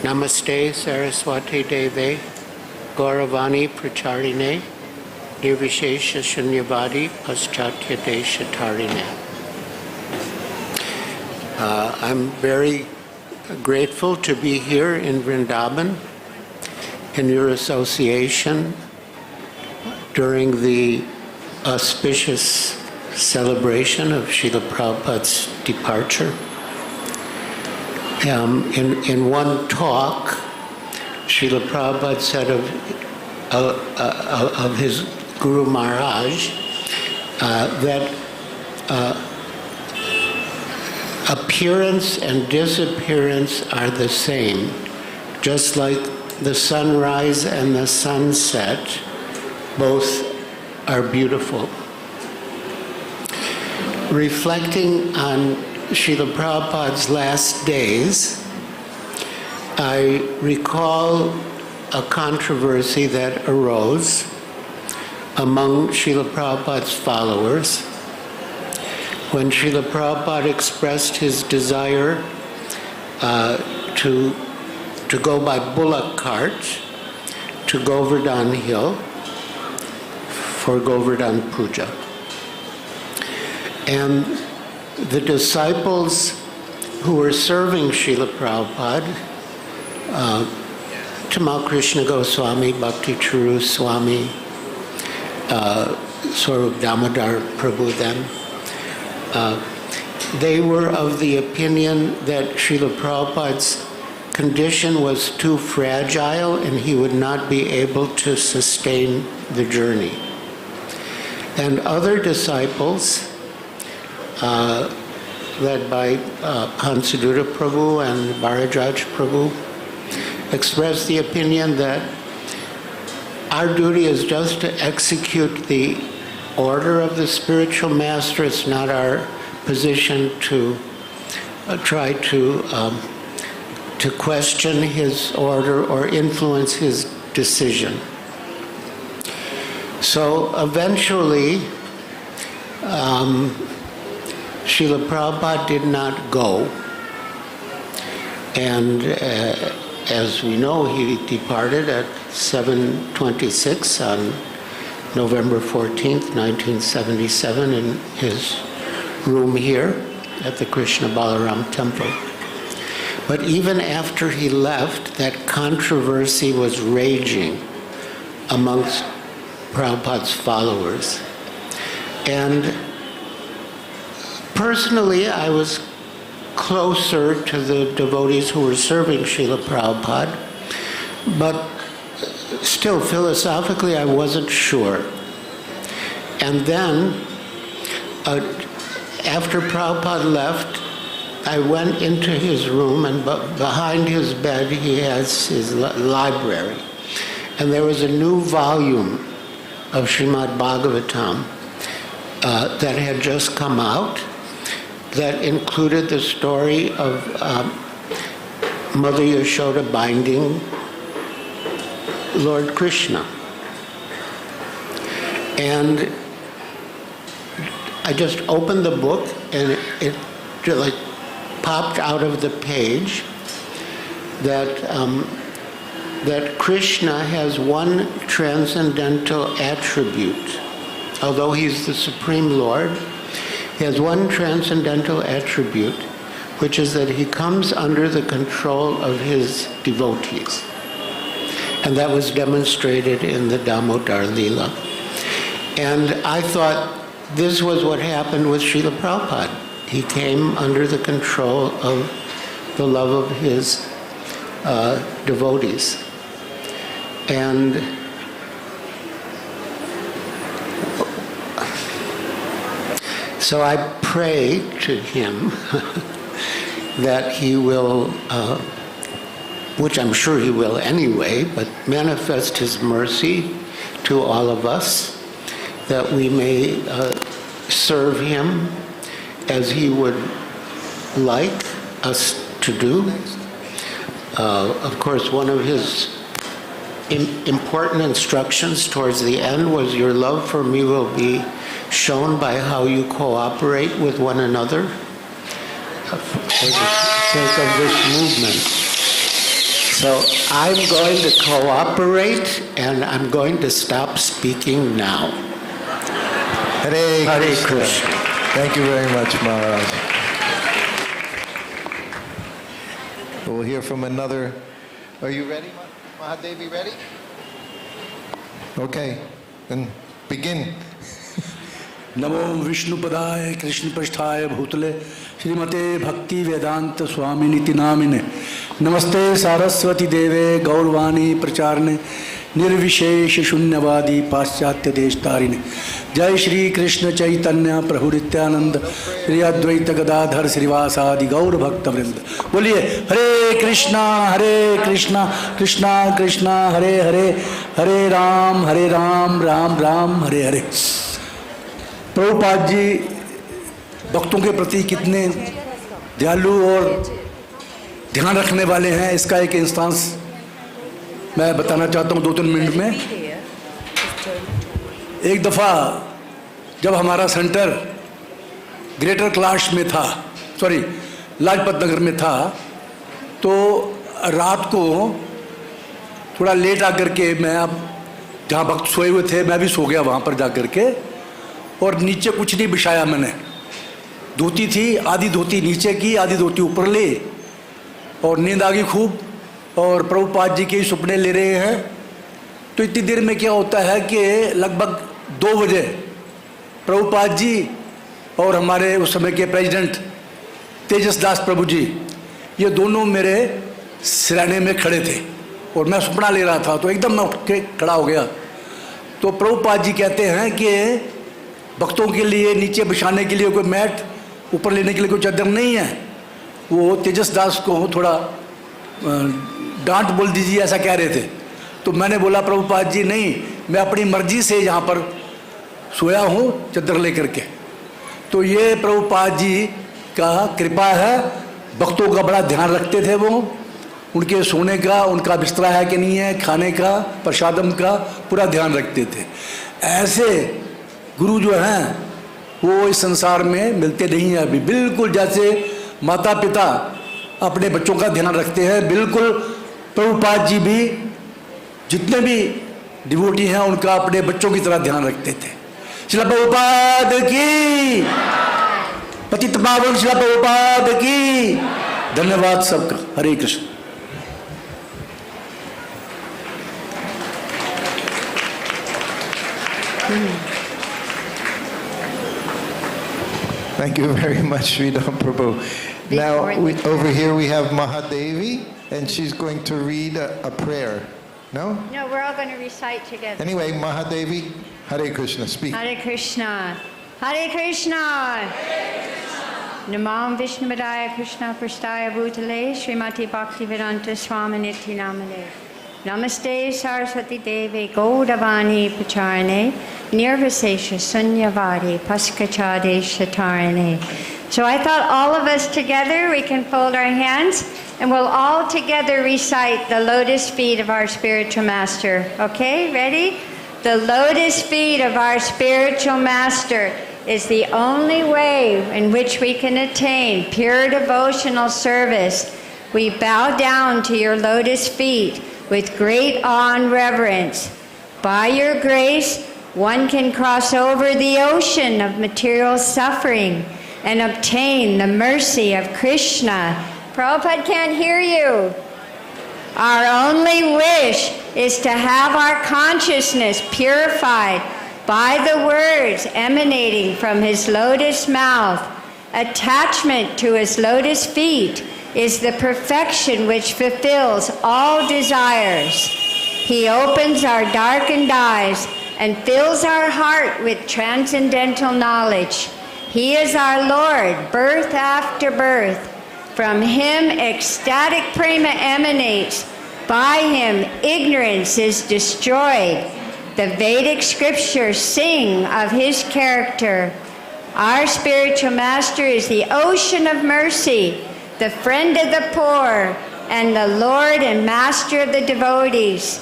C: Namaste Saraswati Deve Gauravani Pracharine Nirvishesha Shunyavadi Paschatya Desha Tarine. I'm very grateful to be here in Vrindavan in your association during the auspicious celebration of Srila Prabhupada's departure. In one talk, Srila Prabhupada said of his Guru Maharaj that appearance and disappearance are the same, just like the sunrise and the sunset, both are beautiful. Reflecting on Srila Prabhupada's last days, I recall a controversy that arose among Srila Prabhupada's followers when Srila Prabhupada expressed his desire to go by bullock cart to Govardhan Hill for Govardhan Puja. And the disciples who were serving Srila Prabhupada, Tamal Krishna Goswami, Bhakti Charu Swami, Swarup Damodar Prabhu then, they were of the opinion that Srila Prabhupada's condition was too fragile and he would not be able to sustain the journey. And other disciples, led by Hansaduta Prabhu and Bharajaj Prabhu, expressed the opinion that our duty is just to execute the order of the spiritual master. It's not our position to try to question his order or influence his decision. So eventually, Srila Prabhupada did not go. And as we know, he departed at 7:26 on November 14th, 1977 in his room here at the Krishna Balaram temple. But even after he left, that controversy was raging amongst Prabhupada's followers. And personally, I was closer to the devotees who were serving Srila Prabhupada, but still philosophically I wasn't sure. And then, after Prabhupada left, I went into his room, and behind his bed he has his library. And there was a new volume of Srimad Bhagavatam that had just come out, that included the story of Mother Yashoda binding Lord Krishna. And I just opened the book, and it like popped out of the page that that Krishna has one transcendental attribute. Although he's the Supreme Lord, he has one transcendental attribute, which is that he comes under the control of his devotees. And that was demonstrated in the Damodar Leela. And I thought this was what happened with Srila Prabhupada. He came under the control of the love of his devotees. And so I pray to him that he will, which I'm sure he will anyway, but manifest his mercy to all of us, that we may serve him as he would like us to do. Of course, one of his important instructions towards the end was, your love for me will be shown by how you cooperate with one another for the sake of this movement. So I'm going to cooperate, and I'm going to stop speaking now.
B: Hare Krishna.
C: Krishna.
B: Thank you very much, Maharaj. We'll hear from another. Are you ready, Mahadevi? Ready? Okay, then begin.
F: नमो विष्णुपदाय कृष्णपृष्ठाय भूतले श्रीमते भक्ति वेदांत स्वामिनीति नामिने नमस्ते सारस्वती देवे गौरवाणी प्रचारणे निर्विशेष शून्यवादी पाश्चात्य देशतारिणे जय श्री कृष्ण चैतन्य प्रभु नित्यानंद श्री अद्वैत गदाधर श्रीवासादि गौर भक्त वृंद। बोलिए हरे कृष्णा कृष्णा कृष्णा हरे हरे हरे राम राम राम हरे हरे। प्रभुपाद जी भक्तों के प्रति कितने दयालु और ध्यान रखने वाले हैं, इसका एक इंस्टांस मैं बताना चाहता हूँ 2-3 मिनट में। एक दफ़ा जब हमारा सेंटर ग्रेटर कैलाश में था, लाजपत नगर में था, तो रात को थोड़ा लेट आकर के मैं, अब जहाँ भक्त सोए हुए थे मैं भी सो गया वहाँ पर जा कर के, और नीचे कुछ नहीं बिछाया मैंने, धोती थी, आधी धोती नीचे की, आधी धोती ऊपर ली, और नींद आ गई खूब, और प्रभुपाद जी के सपने ले रहे हैं। तो इतनी देर में क्या होता है कि लगभग 2 बजे प्रभुपाद जी और हमारे उस समय के प्रेसिडेंट तेजस दास प्रभु जी, ये दोनों मेरे सिरहाने में खड़े थे, और मैं सपना ले रहा था। तो एकदम मैं उठ के खड़ा हो गया। तो प्रभुपाद जी कहते हैं कि भक्तों के लिए नीचे बिछाने के लिए कोई मैट, ऊपर लेने के लिए कोई चादर नहीं है। वो तेजस दास को थोड़ा डांट बोल दीजिए, ऐसा कह रहे थे। तो मैंने बोला प्रभुपाद जी नहीं, मैं अपनी मर्जी से यहाँ पर सोया हूँ चादर लेकर के। तो ये प्रभुपाद जी का कृपा है, भक्तों का बड़ा ध्यान रखते थे वो, उनके सोने का, उनका बिस्तरा है कि नहीं है, खाने का, प्रसादम का पूरा ध्यान रखते थे। ऐसे गुरु जो हैं वो इस संसार में मिलते नहीं हैं अभी। बिल्कुल जैसे माता पिता अपने बच्चों का ध्यान रखते हैं, बिल्कुल प्रभुपाद जी भी जितने भी डिवोटी हैं उनका अपने बच्चों की तरह ध्यान रखते थे। श्रील प्रभुपाद की, पतित पावन श्रील प्रभुपाद की। धन्यवाद सबका। हरे Krishna.
B: Thank you very much, Sridham Prabhu. Now, over here we have Mahadevi, and she's going to read a prayer. No?
P: No, we're all going to recite together.
B: Anyway, Mahadevi, Hare Krishna, speak.
P: Hare Krishna. Hare Krishna. Namam Vishnupadaya Krishna Prasthaya Bhutale Srimati Bhaktivedanta Swami Niti Namane. Namaste Saraswati Devi Gaudavani Pacharane Nirvisesha Sunyavadi Paskachade Shatarane. So I thought all of us together, we can fold our hands and we'll all together recite the lotus feet of our spiritual master. Okay, ready? The lotus feet of our spiritual master is the only way in which we can attain pure devotional service. We bow down to your lotus feet with great awe and reverence. By your grace, one can cross over the ocean of material suffering and obtain the mercy of Krishna. Prabhupada can't hear you. Our only wish is to have our consciousness purified by the words emanating from his lotus mouth. Attachment to his lotus feet is the perfection which fulfills all desires. He opens our darkened eyes and fills our heart with transcendental knowledge. He is our Lord, birth after birth. From him ecstatic prema emanates. By him ignorance is destroyed. The Vedic scriptures sing of his character. Our spiritual master is the ocean of mercy, the friend of the poor, and the Lord and master of the devotees.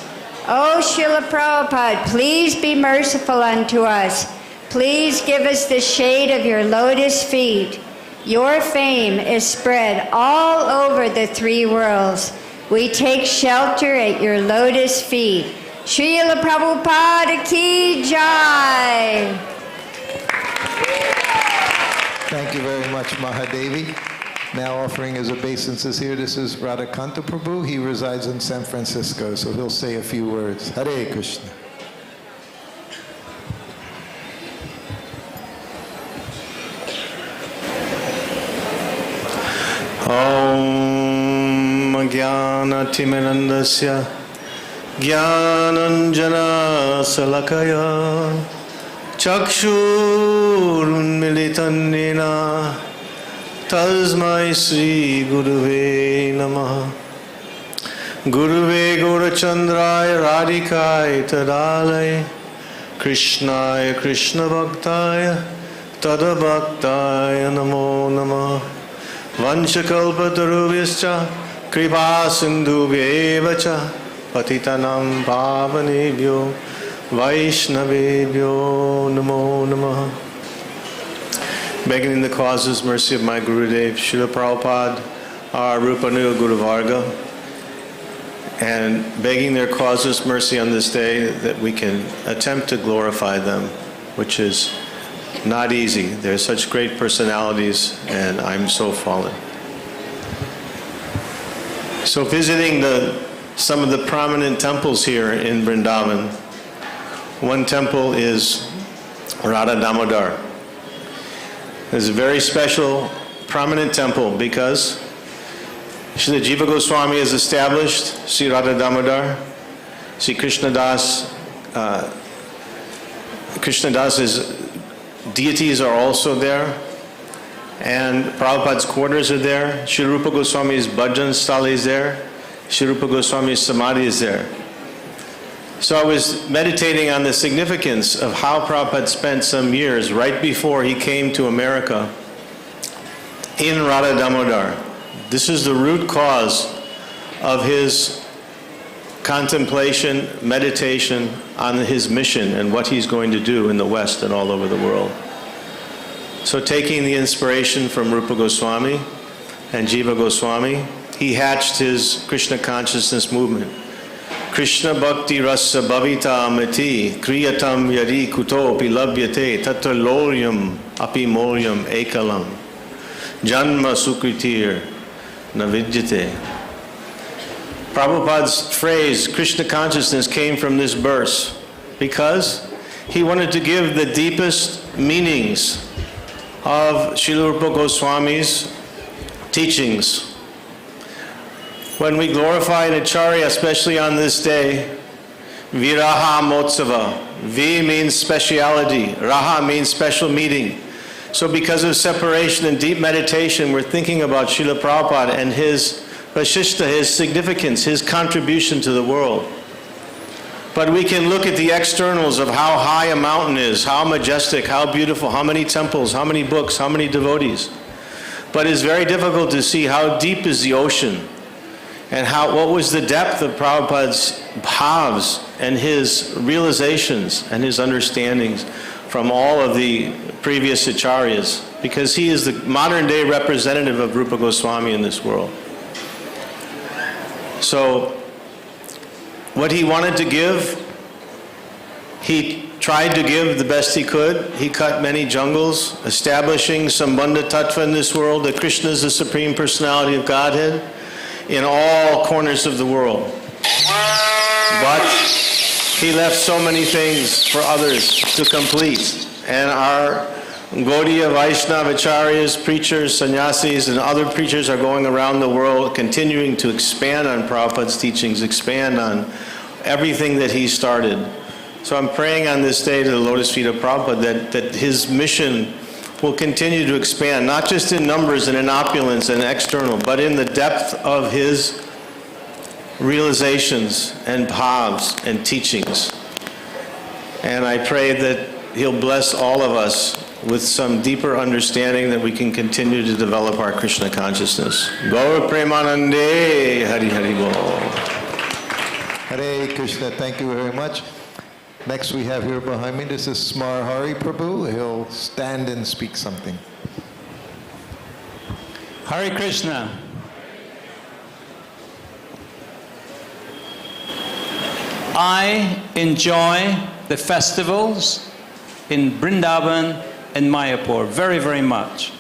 P: O Srila Prabhupada, please be merciful unto us. Please give us the shade of your lotus feet. Your fame is spread all over the 3 worlds. We take shelter at your lotus feet. Srila Prabhupada ki jai.
B: Thank you very much, Mahadevi. Now offering his obeisances here, this is Radhakanta Prabhu. He resides in San Francisco, so he'll say a few words. Hare Krishna.
K: Om Jnanatimirandasya Jnananjana Salakaya Chakshurunmilitan Nena Tasmai Sri Guruve Namaha. Guruve Gaurachandraya Radhikai Tadalaya Krishnaya Krishna Bhaktaya Tadabhaktaya Namo Namaha. Vanchakalpatarubhyascha Kripa Sindhubhyevacha Patitanam Pavanebhyo Vaishnavebhyo Namo Namaha. Begging in the causeless mercy of my Gurudev, Srila Prabhupada, our Rupanuga Guru Varga, and begging their causeless mercy on this day that we can attempt to glorify them, which is
Q: not easy. They're such great personalities, and I'm so fallen. So visiting some of the prominent temples here in Vrindavan, one temple is Radha Damodar. It's a very special, prominent temple because Srila Jiva Goswami has established Sri Radha Damodar. Sri Krishnadas, Krishnadas's deities are also there, and Prabhupada's quarters are there. Sri Rupa Goswami's bhajan stali is there. Sri Rupa Goswami's samadhi is there. So I was meditating on the significance of how Prabhupada spent some years right before he came to America in Radha Damodar. This is the root cause of his contemplation, meditation on his mission and what he's going to do in the West and all over the world. So taking the inspiration from Rupa Goswami and Jiva Goswami, he hatched his Krishna consciousness movement. Krishna bhakti rasa bhavita amati kriyatam yadi kuto pilabhyate tatra loryam api moryam ekalam janma sukritir navidyate. Prabhupada's phrase, Krishna consciousness, came from this verse because he wanted to give the deepest meanings of Srila Rupa Goswami's teachings. When we glorify an Acharya, especially on this day, Viraha Motsava. V means speciality, Raha means special meeting. So because of separation and deep meditation, we're thinking about Srila Prabhupada and his Vashishta, his significance, his contribution to the world. But we can look at the externals of how high a mountain is, how majestic, how beautiful, how many temples, how many books, how many devotees. But it's very difficult to see how deep is the ocean and what was the depth of Prabhupada's bhavs and his realizations and his understandings from all of the previous acharyas, because he is the modern day representative of Rupa Goswami in this world. So, what he wanted to give, he tried to give the best he could. He cut many jungles, establishing Sambandha Tattva in this world, that Krishna is the Supreme Personality of Godhead in all corners of the world. But he left so many things for others to complete. And our Gaudiya Vaishnava Acharyas, preachers, sannyasis, and other preachers are going around the world continuing to expand on Prabhupada's teachings, expand on everything that he started. So I'm praying on this day to the lotus feet of Prabhupada that his mission will continue to expand, not just in numbers and in opulence and external, but in the depth of his realizations and bhavs and teachings. And I pray that he'll bless all of us with some deeper understanding that we can continue to develop our Krishna consciousness. Gaur Premanande Hari Hari Bol.
B: Hare Krishna, thank you very much. Next we have here behind me, this is Smar Hari Prabhu. He'll stand and speak something.
R: Hare Krishna. I enjoy the festivals in Vrindavan and Mayapur very, very much.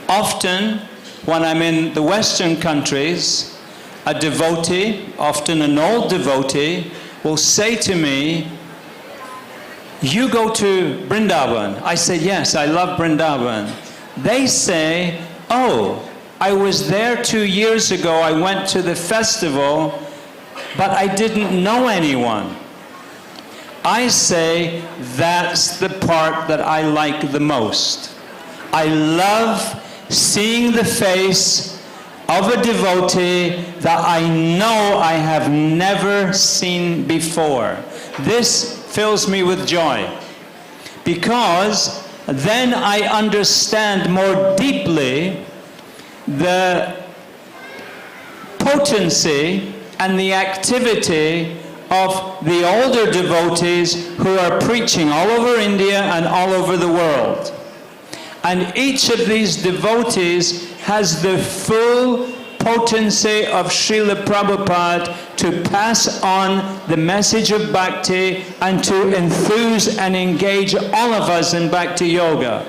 R: Often, when I'm in the Western countries, a devotee, often an old devotee, will say to me, "You go to Vrindavan." I say, "Yes, I love Vrindavan." They say, "Oh, I was there 2 years ago, I went to the festival, but I didn't know anyone." I say, that's the part that I like the most. I love seeing the face of a devotee that I know I have never seen before. This fills me with joy, because then I understand more deeply the potency and the activity of the older devotees who are preaching all over India and all over the world. And each of these devotees has the full potency of Srila Prabhupada to pass on the message of bhakti and to enthuse and engage all of us in bhakti yoga.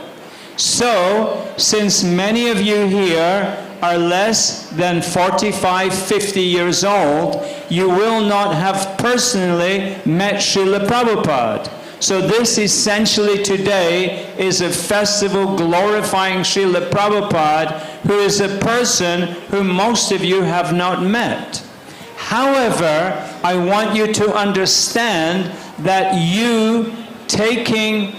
R: So, since many of you here are less than 45, 50 years old, you will not have personally met Srila Prabhupada. So this essentially today is a festival glorifying Srila Prabhupada, who is a person who most of you have not met. However, I want you to understand that you taking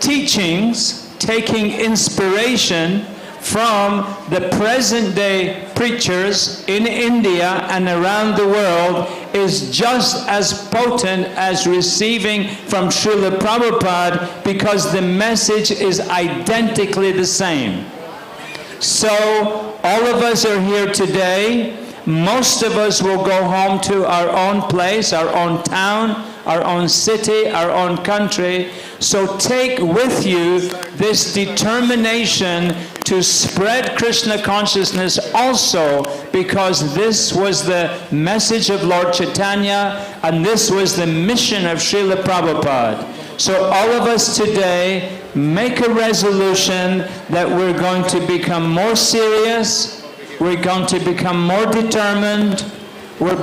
R: teachings, taking inspiration from the present day preachers in India and around the world is just as potent as receiving from Srila Prabhupada, because the message is identically the same. So all of us are here today. Most of us will go home to our own place, our own town, our own city, our own country. So take with you this determination to spread Krishna consciousness also, because this was the message of Lord Chaitanya and this was the mission of Srila Prabhupada. So all of us today make a resolution that we're going to become more serious, we're going to become more determined, we're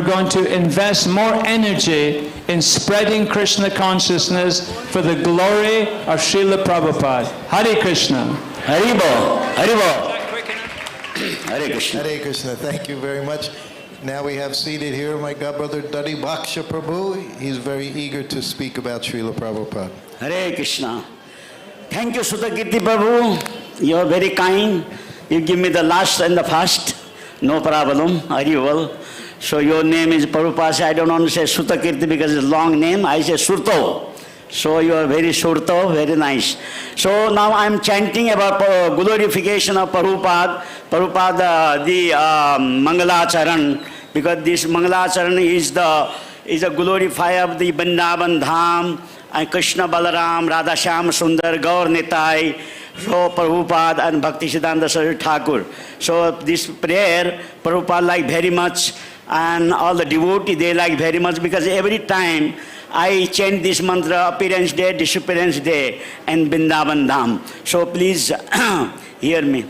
R: going to invest more energy in spreading Krishna consciousness for the glory of Srila Prabhupada. Hare Krishna.
S: Haribo. Haribo. Hare Krishna.
B: Hare Krishna. Thank you very much. Now we have seated here my godbrother Dadi Baksha Prabhu. He's very eager to speak about Srila Prabhupada.
S: Hare Krishna. Thank you, Sutakirti Prabhu. You are very kind. You give me the last and the first. No problem. Haribo. So your name is Prabhupada. I don't want to say Sutakirti because it's a long name. I say Surto. So you are very Surto, very nice. So now I am chanting about glorification of Prabhupada. Prabhupada, the Mangalacharan, because this Mangalacharan is a glorifier of the Vrindavan Dham, and Krishna Balaram, Radha Shyam Sundar, Gaur Nitai, so Prabhupada and Bhakti Siddhanta Saraswati Thakur. So this prayer, Prabhupada like very much, and all the devotees, they like very much, because every time I chant this mantra, Appearance Day, Disappearance Day, and Vrindavan Dham. So please hear me.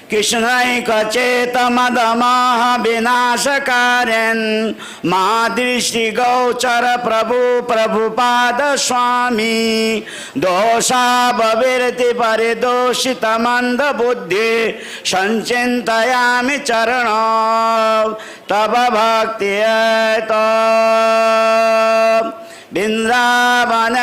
S: Krishnai Cheta Madamaha Vinashakaren Madrishti Gauchara Prabhu Prabhupada Swami Dosha Bhavirti Paridoshita Manda Buddhi Sanchintayami Charana Tava Bhakti Aita Vrindavan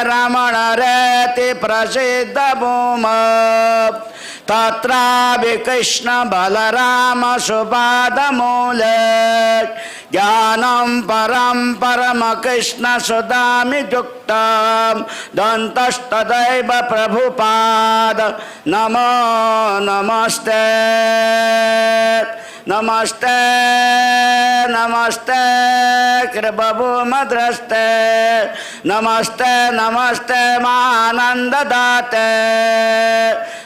S: Ramana Reti Prasiddha Bhuma Tatra Krishna Balarama Subhada Mule Jnanam Param Parama Krishna Sudami Juktam Dantastadaiva Prabhupada Namo Namaste Namaste Namaste Kribabu Madraste Namaste Namaste Mananda Date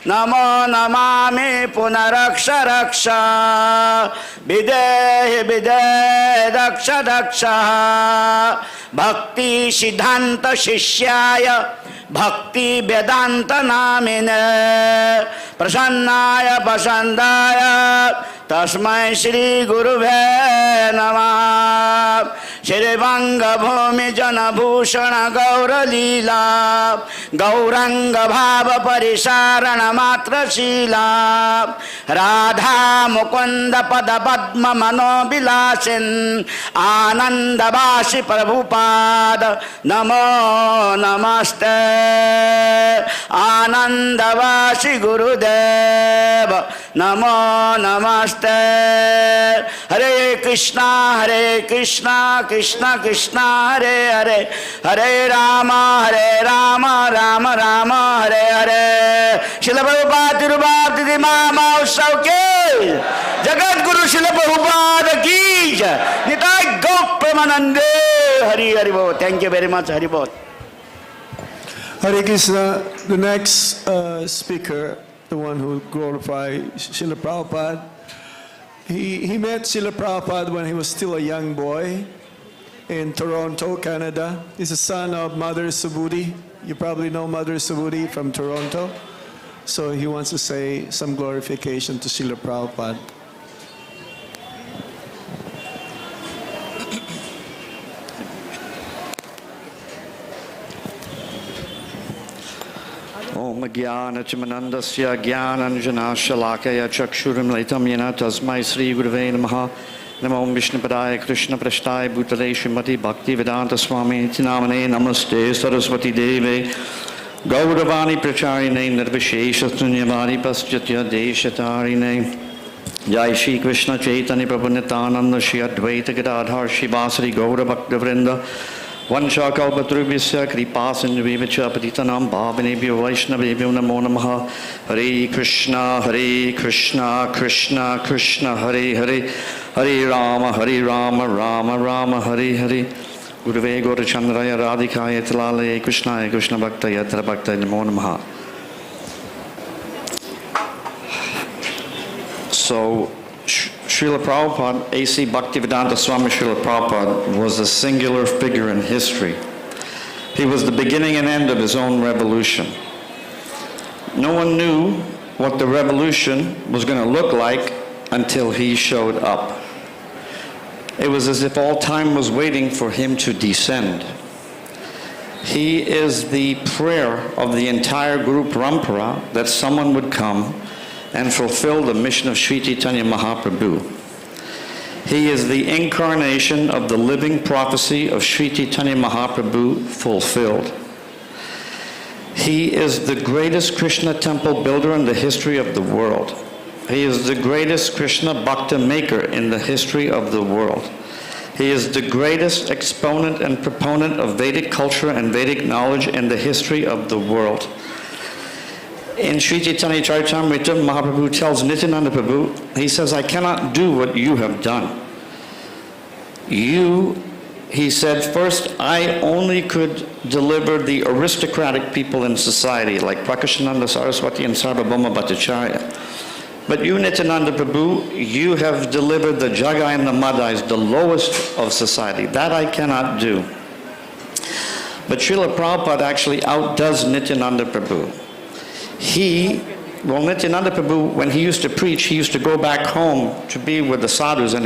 S: Namo Namami Punaraksha Raksha Videhi Videhi Daksha Daksha Bhakti Siddhanta Shishyaya Bhakti Vedanta Namine Prasannaya Pasandaya Tasmai Shri Guruve Namah Shri Vanga Bhumi Jana Bhushana Gaura Leela Gauranga Bhava Parisarana Matra Shila Radha Mukunda Pada Padma Mano Bilasin Ananda Bashi Prabhupada Namo Namaste Ananda Bashi Gurudeva Namo Namaste Hare Krishna Krishna Krishna Hare Hare Hare Rama Rama Rama Hare Hare Srila Prabhupada Tirubhakti Mama Utsav ke Jagat Guru Srila Prabhupada ki jai Nitai Gop Premanande Hari Hari Bol. Thank you very much. Hari Bol.
K: Hare Krishna. The next speaker the one who glorified Srila Prabhupada. He met Srila Prabhupada when he was still a young boy in Toronto, Canada. He's the son of Mother Subhuti. You probably know Mother Subhuti from Toronto. So he wants to say some glorification to Srila Prabhupada.
T: Om Jnana-Timirandasya Jnana-Anjana-Shalakaya Chakshurimlitam Yena Tasmai Sri Gurave Namaha Namo Vishnupadaya Krishna Prasthaya Bhutale Srimati Bhakti Vedanta Swami Namane Namaste Saraswati Deve Gauravani Pracharine Nirvishesha Tunyavani Paschatya Deshatarine Jai Shri Krishna Chaitanya Prabhu Nityananda Shri Advaita Gadadhar Shivasari Gaura Bhakta Vrinda Vansha Kalpatrubhya Kripa Sindhuvevacha Patitanam Bhavanebhyo Vaishnavebhyo Namo Namaha Hare Krishna Krishna Krishna Hare Hare Hare Rama Rama Rama Hare Hare Gurave Gaurachandraya Radhikaya Tilalaye Krishnaya Krishna Bhaktaya Tara Bhaktaya Namo Namaha. So Srila Prabhupada, A.C. Bhaktivedanta Swami Srila Prabhupada, was a singular figure in history. He was the beginning and end of his own revolution. No one knew what the revolution was going to look like until he showed up. It was as if all time was waiting for him to descend. He is the prayer of the entire group Parampara that someone would come and fulfill the mission of Sri Chaitanya Mahaprabhu. He is the incarnation of the living prophecy of Sri Chaitanya Mahaprabhu fulfilled. He is the greatest Krishna temple builder in the history of the world. He is the greatest Krishna Bhakta maker in the history of the world. He is the greatest exponent and proponent of Vedic culture and Vedic knowledge in the history of the world. In Sri Chaitanya Charitamrita, Mahaprabhu tells Nityananda Prabhu, he says, I cannot do what you have done. He said, first, I only could deliver the aristocratic people in society, like Prakashananda Saraswati and Sarvabhauma Bhattacharya. But you, Nityananda Prabhu, you have delivered the Jagai and the Madhais, the lowest of society. That I cannot do. But Srila Prabhupada actually outdoes Nityananda Prabhu. Nityananda Prabhu, when he used to preach, he used to go back home to be with the sadhus and